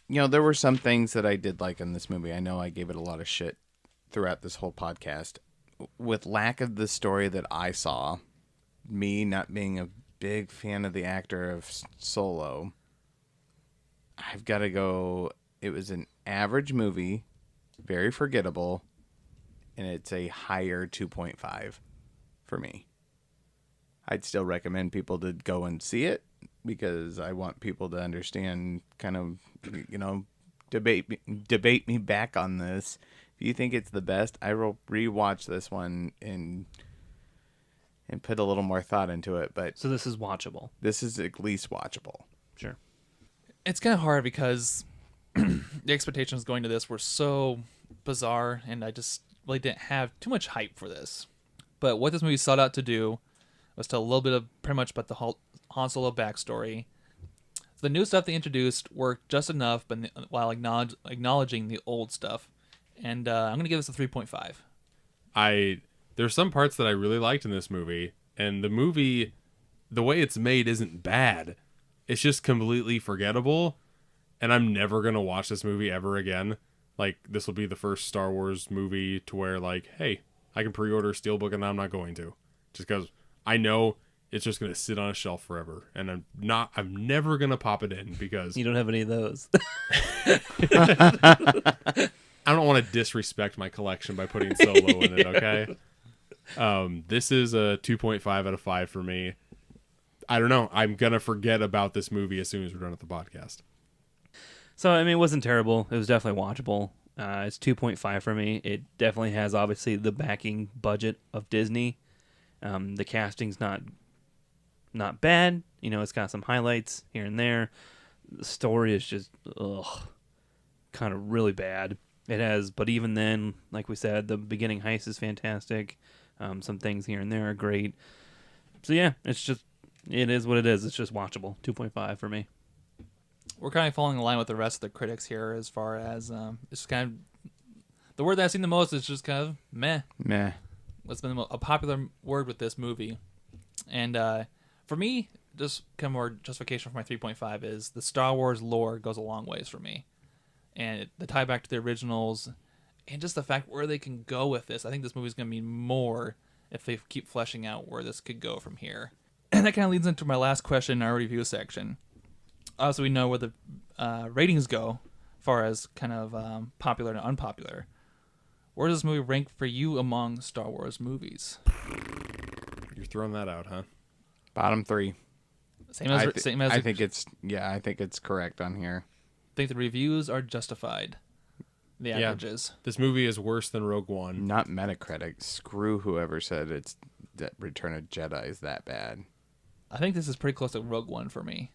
Speaker 10: You know, there were some things that I did like in this movie. I know I gave it a lot of shit throughout this whole podcast. With lack of the story that I saw, me not being a big fan of the actor of Solo, I've got to go, it was an average movie, very forgettable, and it's a higher 2.5 for me. I'd still recommend people to go and see it because I want people to understand, kind of, debate me back on this. If you think it's the best, I will rewatch this one and put a little more thought into it. But
Speaker 8: So this is watchable.
Speaker 10: this is at least watchable.
Speaker 8: Sure.
Speaker 6: It's kind of hard because the expectations going to this were so bizarre, and I just really didn't have too much hype for this. But what this movie sought out to do was tell a little bit of pretty much about the Han Solo backstory. The new stuff they introduced worked just enough, but while acknowledging the old stuff. And I'm going to give this a 3.5.
Speaker 9: There's some parts that I really liked in this movie, and the movie, the way it's made isn't bad. It's just completely forgettable, and I'm never going to watch this movie ever again. Like, this will be the first Star Wars movie to where, like, hey, I can pre-order a Steelbook and I'm not going to. Just because I know it's just going to sit on a shelf forever, and I'm never going to pop it in because...
Speaker 8: You don't have any of those.
Speaker 9: I don't want to disrespect my collection by putting Solo in it, okay? This is a 2.5 out of 5 for me. I don't know. I'm going to forget about this movie as soon as we're done with the podcast.
Speaker 8: So, I mean, it wasn't terrible. It was definitely watchable. It's 2.5 for me. It definitely has, obviously, the backing budget of Disney. The casting's not bad. It's got some highlights here and there. The story is just, kind of really bad. It has, but even then, like we said, the beginning heist is fantastic. Some things here and there are great. So yeah, it is what it is. It's just watchable. 2.5 for me.
Speaker 6: We're kind of falling in line with the rest of the critics here as far as it's kind of the word that I've seen the most is just kind of meh.
Speaker 10: Meh.
Speaker 6: What's been a popular word with this movie. And for me, just kind of more justification for my 3.5 is the Star Wars lore goes a long ways for me. And the tie back to the originals and just the fact where they can go with this. I think this movie's going to mean more if they keep fleshing out where this could go from here. And that kind of leads into my last question in our review section. Also, we know where the ratings go as far as kind of popular and unpopular. Where does this movie rank for you among Star Wars movies?
Speaker 9: You're throwing that out, huh?
Speaker 10: Bottom 3.
Speaker 6: Same as
Speaker 10: I think it's correct on here.
Speaker 6: Think the reviews are justified. The averages.
Speaker 9: This movie is worse than Rogue One.
Speaker 10: Not Metacritic. Screw whoever said that Return of Jedi is that bad.
Speaker 6: I think this is pretty close to Rogue One for me.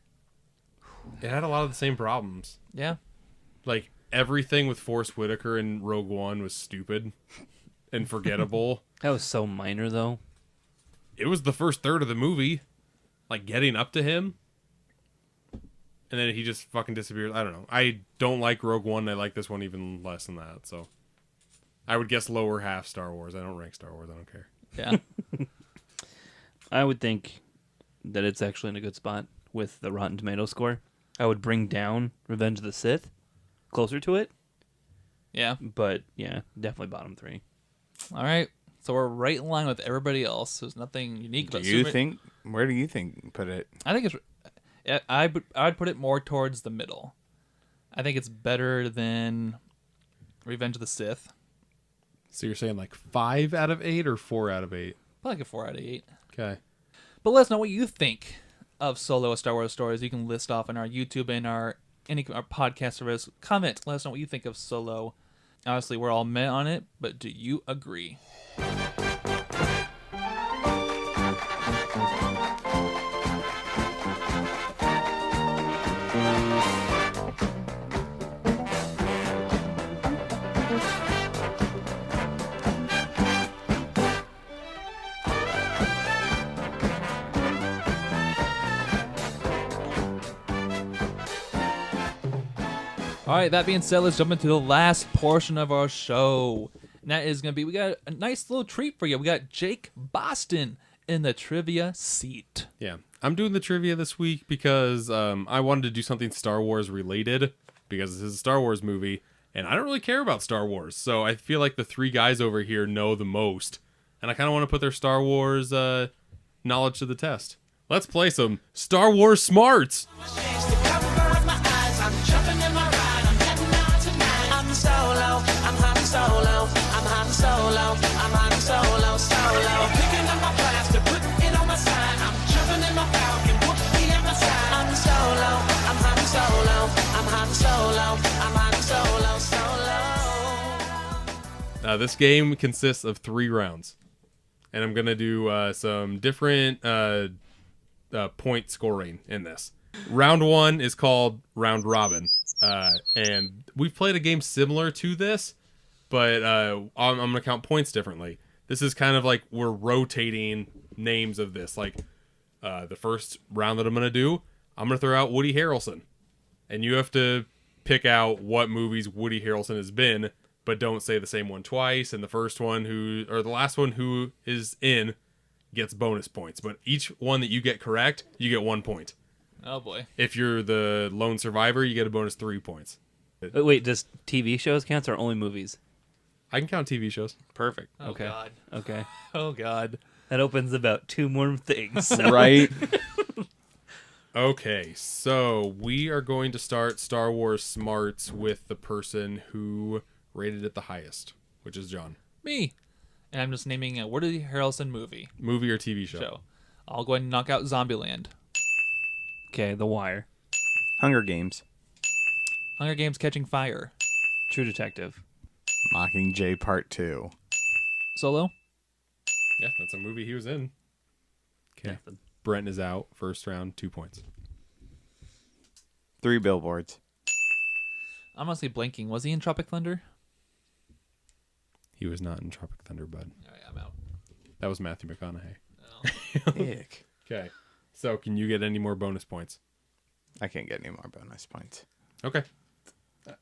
Speaker 9: It had a lot of the same problems.
Speaker 6: Yeah.
Speaker 9: Like, everything with Forrest Whitaker in Rogue One was stupid and forgettable.
Speaker 8: That was so minor, though.
Speaker 9: It was the first third of the movie. Like, getting up to him. And then he just fucking disappears. I don't know. I don't like Rogue One. I like this one even less than that. So I would guess lower half Star Wars. I don't rank Star Wars. I don't care.
Speaker 6: Yeah.
Speaker 8: I would think that it's actually in a good spot with the Rotten Tomato score. I would bring down Revenge of the Sith closer to it.
Speaker 6: Yeah.
Speaker 8: But, yeah, definitely bottom 3.
Speaker 6: All right. So we're right in line with everybody else. There's nothing unique about
Speaker 10: Where do you think you put it?
Speaker 6: I think it's... I would put it more towards the middle. I think it's better than Revenge of the Sith.
Speaker 9: So you're saying like 5 out of 8 or 4 out of 8?
Speaker 6: Probably like a 4 out of 8.
Speaker 9: Okay.
Speaker 6: But let us know what you think of Solo: A Star Wars Stories. You can list off in our YouTube and our podcast service. Comment. Let us know what you think of Solo. Honestly, we're all met on it, but do you agree? All right, that being said, let's jump into the last portion of our show. And that is going to be, we got a nice little treat for you. We got Jake Boston in the trivia seat.
Speaker 9: Yeah, I'm doing the trivia this week because I wanted to do something Star Wars related because this is a Star Wars movie, and I don't really care about Star Wars. So I feel like the 3 guys over here know the most, and I kind of want to put their Star Wars knowledge to the test. Let's play some Star Wars Smarts.
Speaker 7: solo. I'm hunting solo, solo. Picking up my plaster, putting it on my side. I'm jumping in my falcon, whoopie at my side. I'm solo. I'm hunting solo. I'm hunting solo. I'm hunting solo, solo.
Speaker 9: This game consists of 3 rounds, and I'm gonna do some different point scoring in this. Round 1 is called Round Robin, and we've played a game similar to this, but I'm gonna count points differently. This is kind of like we're rotating names of this. Like the first round that I'm gonna do, I'm gonna throw out Woody Harrelson, and you have to pick out what movies Woody Harrelson has been, but don't say the same one twice. And the last one who is in gets bonus points. But each one that you get correct, you get 1 point.
Speaker 6: Oh boy.
Speaker 9: If you're the lone survivor, you get a bonus 3 points.
Speaker 8: Wait, does TV shows count or only movies?
Speaker 9: I can count TV shows.
Speaker 10: Perfect.
Speaker 6: Oh
Speaker 8: Okay.
Speaker 6: God.
Speaker 8: Okay.
Speaker 6: Oh God.
Speaker 8: That opens about 2 more things.
Speaker 10: Right.
Speaker 9: Okay, so we are going to start Star Wars Smarts with the person who rated it the highest, which is John.
Speaker 6: Me. And I'm just naming a Woody Harrelson movie
Speaker 9: Movie or TV show?
Speaker 6: show. I'll go ahead and knock out Zombieland.
Speaker 8: Okay, The Wire.
Speaker 10: Hunger Games.
Speaker 6: Hunger Games Catching Fire.
Speaker 8: True Detective.
Speaker 10: Mockingjay Part 2.
Speaker 6: Solo.
Speaker 9: Yeah, that's a movie he was in. Okay.
Speaker 8: Nothing.
Speaker 9: Brent is out. First round, 2 points.
Speaker 10: 3 Billboards.
Speaker 6: I'm honestly blanking. Was he in Tropic Thunder?
Speaker 9: He was not in Tropic Thunder, bud.
Speaker 6: All right, I'm out.
Speaker 9: That was Matthew McConaughey.
Speaker 10: Ick.
Speaker 9: Okay. So, can you get any more bonus points?
Speaker 10: I can't get any more bonus points.
Speaker 9: Okay.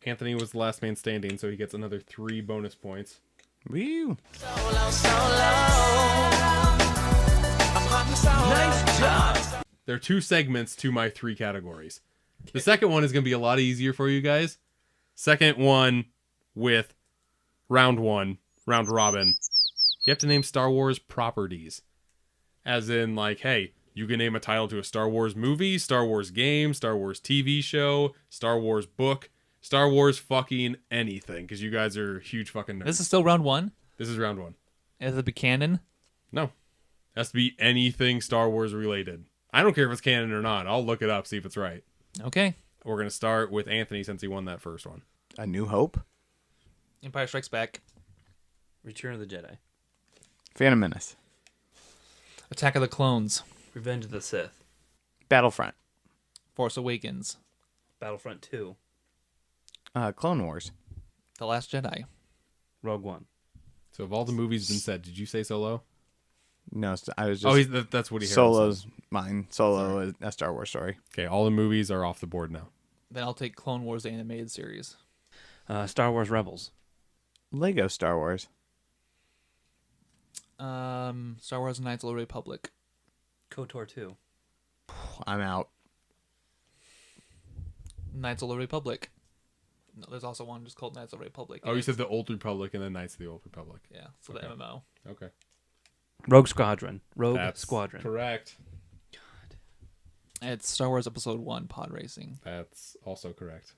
Speaker 9: Anthony was the last man standing, so he gets another 3 bonus points.
Speaker 10: Woo.
Speaker 7: Solo, solo. I'm hunting solo. Nice job.
Speaker 9: There are 2 segments to my 3 categories. The second one is going to be a lot easier for you guys. Second one with round 1, round robin. You have to name Star Wars properties. As in, like, hey, you can name a title to a Star Wars movie, Star Wars game, Star Wars TV show, Star Wars book, Star Wars fucking anything, because you guys are huge fucking nerds.
Speaker 6: This is still round 1.
Speaker 9: This is round 1.
Speaker 6: Is it be canon?
Speaker 9: No. It has to be anything Star Wars related. I don't care if it's canon or not. I'll look it up, see if it's right.
Speaker 6: Okay.
Speaker 9: We're going to start with Anthony since he won that first one.
Speaker 10: A New Hope.
Speaker 6: Empire Strikes Back.
Speaker 8: Return of the Jedi.
Speaker 10: Phantom Menace.
Speaker 6: Attack of the Clones.
Speaker 8: Revenge of the Sith.
Speaker 10: Battlefront.
Speaker 6: Force Awakens.
Speaker 8: Battlefront 2.
Speaker 10: Clone Wars.
Speaker 6: The Last Jedi.
Speaker 8: Rogue One.
Speaker 9: So if all the movies been said, did you say Solo?
Speaker 10: No, I was just.
Speaker 9: That's Woody Harrelson.
Speaker 10: Solo's mine. Solo is a Star Wars story.
Speaker 9: Okay, all the movies are off the board now.
Speaker 6: Then I'll take Clone Wars the animated series.
Speaker 8: Star Wars Rebels.
Speaker 10: Lego Star Wars.
Speaker 6: Star Wars Knights of the Republic.
Speaker 8: KOTOR 2.
Speaker 10: I'm out.
Speaker 6: Knights of the Republic. No, there's also one just called Knights of the Republic.
Speaker 9: Oh, you said the Old Republic and then Knights of the Old Republic.
Speaker 6: Yeah, so
Speaker 9: Okay.
Speaker 6: the MMO.
Speaker 9: Okay.
Speaker 8: Rogue Squadron.
Speaker 9: That's
Speaker 8: Squadron.
Speaker 9: correct.
Speaker 6: It's Star Wars Episode 1, Pod Racing.
Speaker 9: That's also correct.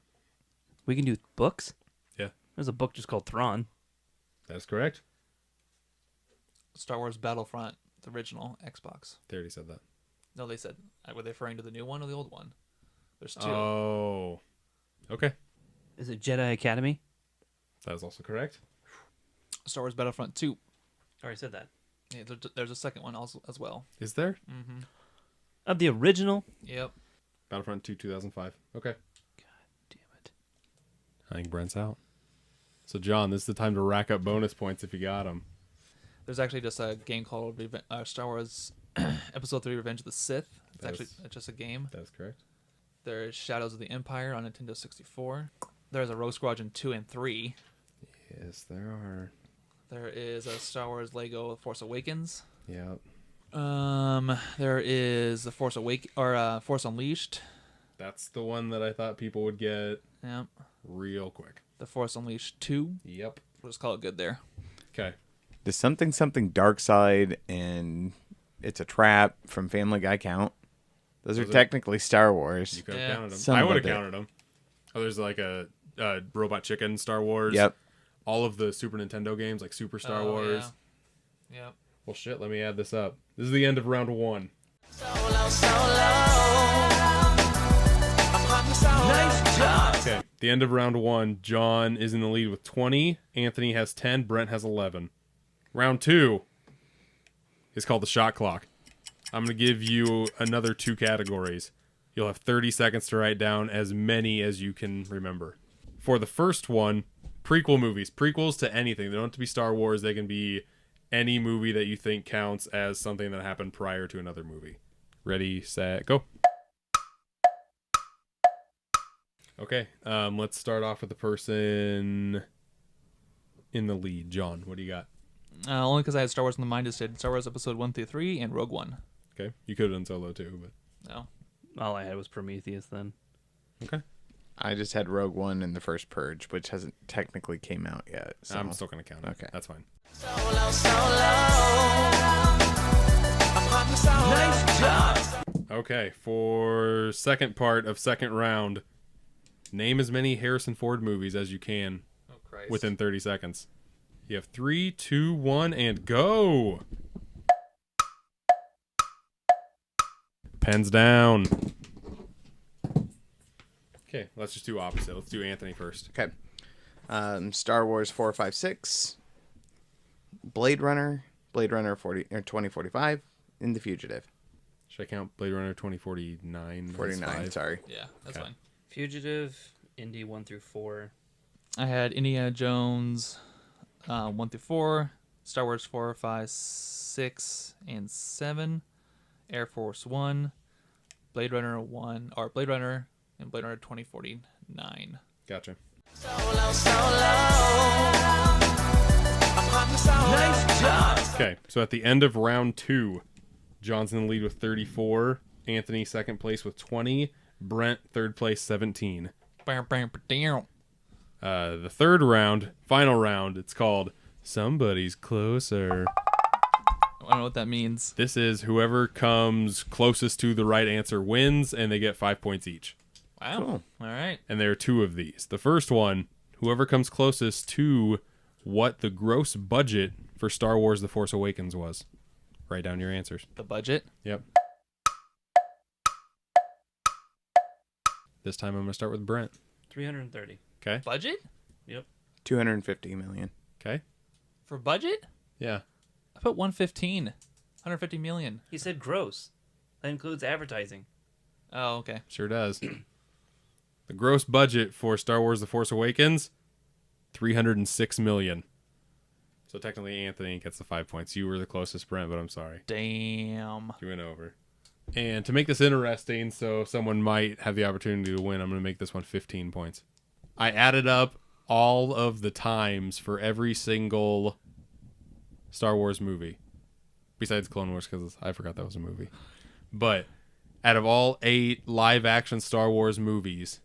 Speaker 8: We can do books?
Speaker 9: Yeah.
Speaker 8: There's a book just called Thrawn.
Speaker 9: That's correct.
Speaker 6: Star Wars Battlefront, the original Xbox.
Speaker 9: They already said that.
Speaker 6: No, they said, were they referring to the new one or the old one? There's 2.
Speaker 9: Oh. Okay.
Speaker 8: Is it Jedi Academy?
Speaker 9: That is also correct.
Speaker 6: Star Wars Battlefront 2.
Speaker 8: Already said that.
Speaker 6: Yeah, there's a second one also as well.
Speaker 9: Is there?
Speaker 6: Mm-hmm.
Speaker 8: Of the original?
Speaker 6: Yep.
Speaker 9: Battlefront 2 2005. Okay.
Speaker 8: Damn it.
Speaker 9: I think Brent's out. So, John, this is the time to rack up bonus points if you got them.
Speaker 6: There's actually just a game called Star Wars Episode 3 Revenge of the Sith. It's actually just a game.
Speaker 9: That is correct.
Speaker 6: There's Shadows of the Empire on Nintendo 64. There's a Rogue Squadron 2 and 3.
Speaker 9: Yes, there are.
Speaker 6: There is a Star Wars Lego Force Awakens.
Speaker 9: Yep.
Speaker 6: There is the Force Force Unleashed.
Speaker 9: That's the one that I thought people would get
Speaker 6: Yep.
Speaker 9: real quick.
Speaker 6: The Force Unleashed 2.
Speaker 9: Yep.
Speaker 6: We'll just call it good there.
Speaker 9: Okay.
Speaker 10: Does something Dark Side and It's a Trap from Family Guy count? Those are technically Star Wars.
Speaker 9: You could have
Speaker 6: Yeah.
Speaker 9: counted them.
Speaker 10: Son
Speaker 9: I
Speaker 10: of a
Speaker 9: would have
Speaker 10: bit.
Speaker 9: counted them. Oh, there's like a Robot Chicken Star Wars.
Speaker 10: Yep.
Speaker 9: all of the Super Nintendo games, like Super Star Wars.
Speaker 6: Yeah. Yep.
Speaker 9: Well, shit, let me add this up. This is the end of round 1.
Speaker 7: Nice job.
Speaker 9: Okay, the end of round 1. John is in the lead with 20. Anthony has 10. Brent has 11. Round 2 is called the shot clock. I'm going to give you another 2 categories. You'll have 30 seconds to write down as many as you can remember. For the first one, prequel movies. Prequels to anything. They don't have to be Star Wars. They can be any movie that you think counts as something that happened prior to another movie. Ready, set, go. Okay, let's start off with the person in the lead. John, what do you got?
Speaker 6: Only because I had Star Wars in the mind. Just did Star Wars Episode 1 through 3 and Rogue One.
Speaker 9: Okay, you could have done Solo too, but
Speaker 6: No.
Speaker 8: All I had was Prometheus then.
Speaker 9: okay.
Speaker 10: I just had Rogue One and the first Purge, which hasn't technically came out yet. So.
Speaker 9: I'm still going to count it.
Speaker 10: Okay.
Speaker 9: That's fine.
Speaker 7: Nice job.
Speaker 9: Okay, for second part of second round, name as many Harrison Ford movies as you can
Speaker 6: Oh, Christ.
Speaker 9: within 30 seconds. You have 3, 2, 1, and go! Pens down. Okay, let's just do opposite. Let's do Anthony first.
Speaker 10: Okay. Star Wars 4, 5, 6. Blade Runner 2045, and The Fugitive.
Speaker 9: Should I count Blade Runner 2049?
Speaker 10: 49, sorry.
Speaker 6: Yeah, that's
Speaker 9: Okay.
Speaker 6: fine.
Speaker 8: Fugitive, Indy 1 through 4.
Speaker 6: I had Indiana Jones 1 through 4, Star Wars 4, 5, 6, and 7, Air Force 1, Blade Runner 1, or Blade Runner and Blade Runner 2049.
Speaker 9: Gotcha.
Speaker 7: Nice job.
Speaker 9: Okay, so at the end of round 2, John's in the lead with 34, Anthony second place with 20, Brent third place 17. The third round, final round, it's called Somebody's Closer.
Speaker 6: I don't know what that means.
Speaker 9: This is whoever comes closest to the right answer wins, and they get 5 points each.
Speaker 6: Wow.
Speaker 10: Cool.
Speaker 6: All right.
Speaker 9: And there are 2 of these. The first one, whoever comes closest to what the gross budget for Star Wars The Force Awakens was. Write down your answers.
Speaker 6: The budget.
Speaker 9: Yep. This time I'm going to start with Brent.
Speaker 8: 330.
Speaker 9: Okay.
Speaker 6: Budget?
Speaker 8: Yep.
Speaker 10: 250 million.
Speaker 9: Okay.
Speaker 6: For budget?
Speaker 9: Yeah.
Speaker 6: I put 115. 150 million.
Speaker 8: He said gross. That includes advertising.
Speaker 6: Oh, okay.
Speaker 9: Sure does. The gross budget for Star Wars The Force Awakens, $306 million. So technically Anthony gets the 5 points. You were the closest, Brent, but I'm sorry.
Speaker 6: Damn.
Speaker 9: You went over. And to make this interesting, so someone might have the opportunity to win, I'm going to make this one 15 points. I added up all of the times for every single Star Wars movie. Besides Clone Wars, because I forgot that was a movie. But out of all 8 live-action Star Wars movies,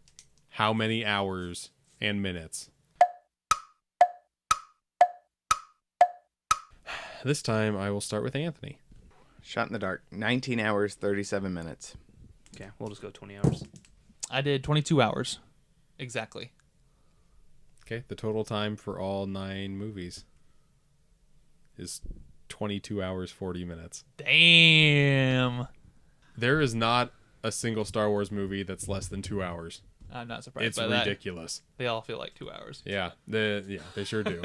Speaker 9: how many hours and minutes? This time, I will start with Anthony.
Speaker 10: Shot in the dark. 19 hours, 37 minutes.
Speaker 8: Okay, we'll just go 20 hours.
Speaker 6: I did 22 hours. Exactly.
Speaker 9: Okay, the total time for all 9 movies is 22 hours, 40 minutes.
Speaker 6: Damn.
Speaker 9: There is not a single Star Wars movie that's less than 2 hours.
Speaker 6: I'm not surprised
Speaker 9: It's
Speaker 6: by that.
Speaker 9: ridiculous.
Speaker 6: They all feel like 2 hours.
Speaker 9: Yeah, they sure do.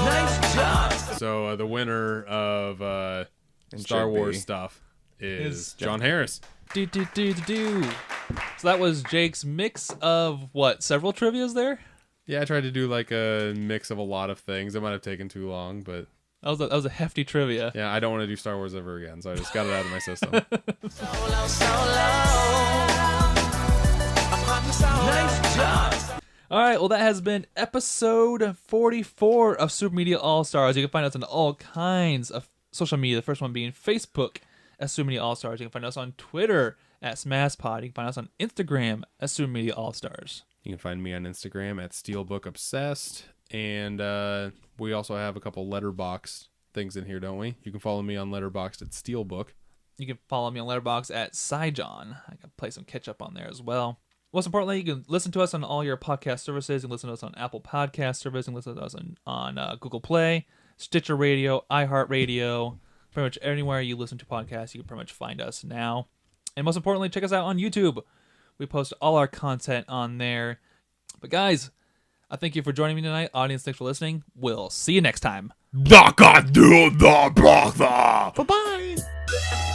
Speaker 7: Nice job.
Speaker 9: So the winner of
Speaker 10: And
Speaker 9: Star
Speaker 10: should
Speaker 9: Wars
Speaker 10: be.
Speaker 9: stuff is
Speaker 6: Is
Speaker 9: John Harris.
Speaker 6: Do. So that was Jake's mix of what? Several trivias there?
Speaker 9: Yeah, I tried to do like a mix of a lot of things. It might have taken too long, but
Speaker 6: That was a hefty trivia.
Speaker 9: yeah, I don't want to do Star Wars ever again, so I just got it out of my system.
Speaker 7: Nice job.
Speaker 6: All right, well, that has been episode 44 of Super Media All Stars. You can find us on all kinds of social media. The first one being Facebook at Super Media All Stars. You can find us on Twitter at SMAS Pod. You can find us on Instagram at Super Media All Stars.
Speaker 9: You can find me on Instagram at SteelbookObsessed, and we also have a couple letterbox things in here, don't we? You can follow me on Letterboxd at Steelbook.
Speaker 6: You can follow me on Letterboxd at Syjon. I can play some catch up on there as well. Most importantly, you can listen to us on all your podcast services. You can listen to us on Apple Podcast Service. You can listen to us on Google Play, Stitcher Radio, iHeartRadio. Pretty much anywhere you listen to podcasts, you can pretty much find us now. And most importantly, check us out on YouTube. We post all our content on there. But guys, I thank you for joining me tonight. Audience, thanks for listening. We'll see you next time.
Speaker 4: Bye-bye.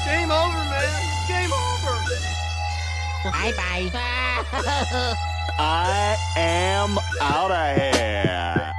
Speaker 2: Game over, man. Game over.
Speaker 5: Bye-bye.
Speaker 2: I am out of here.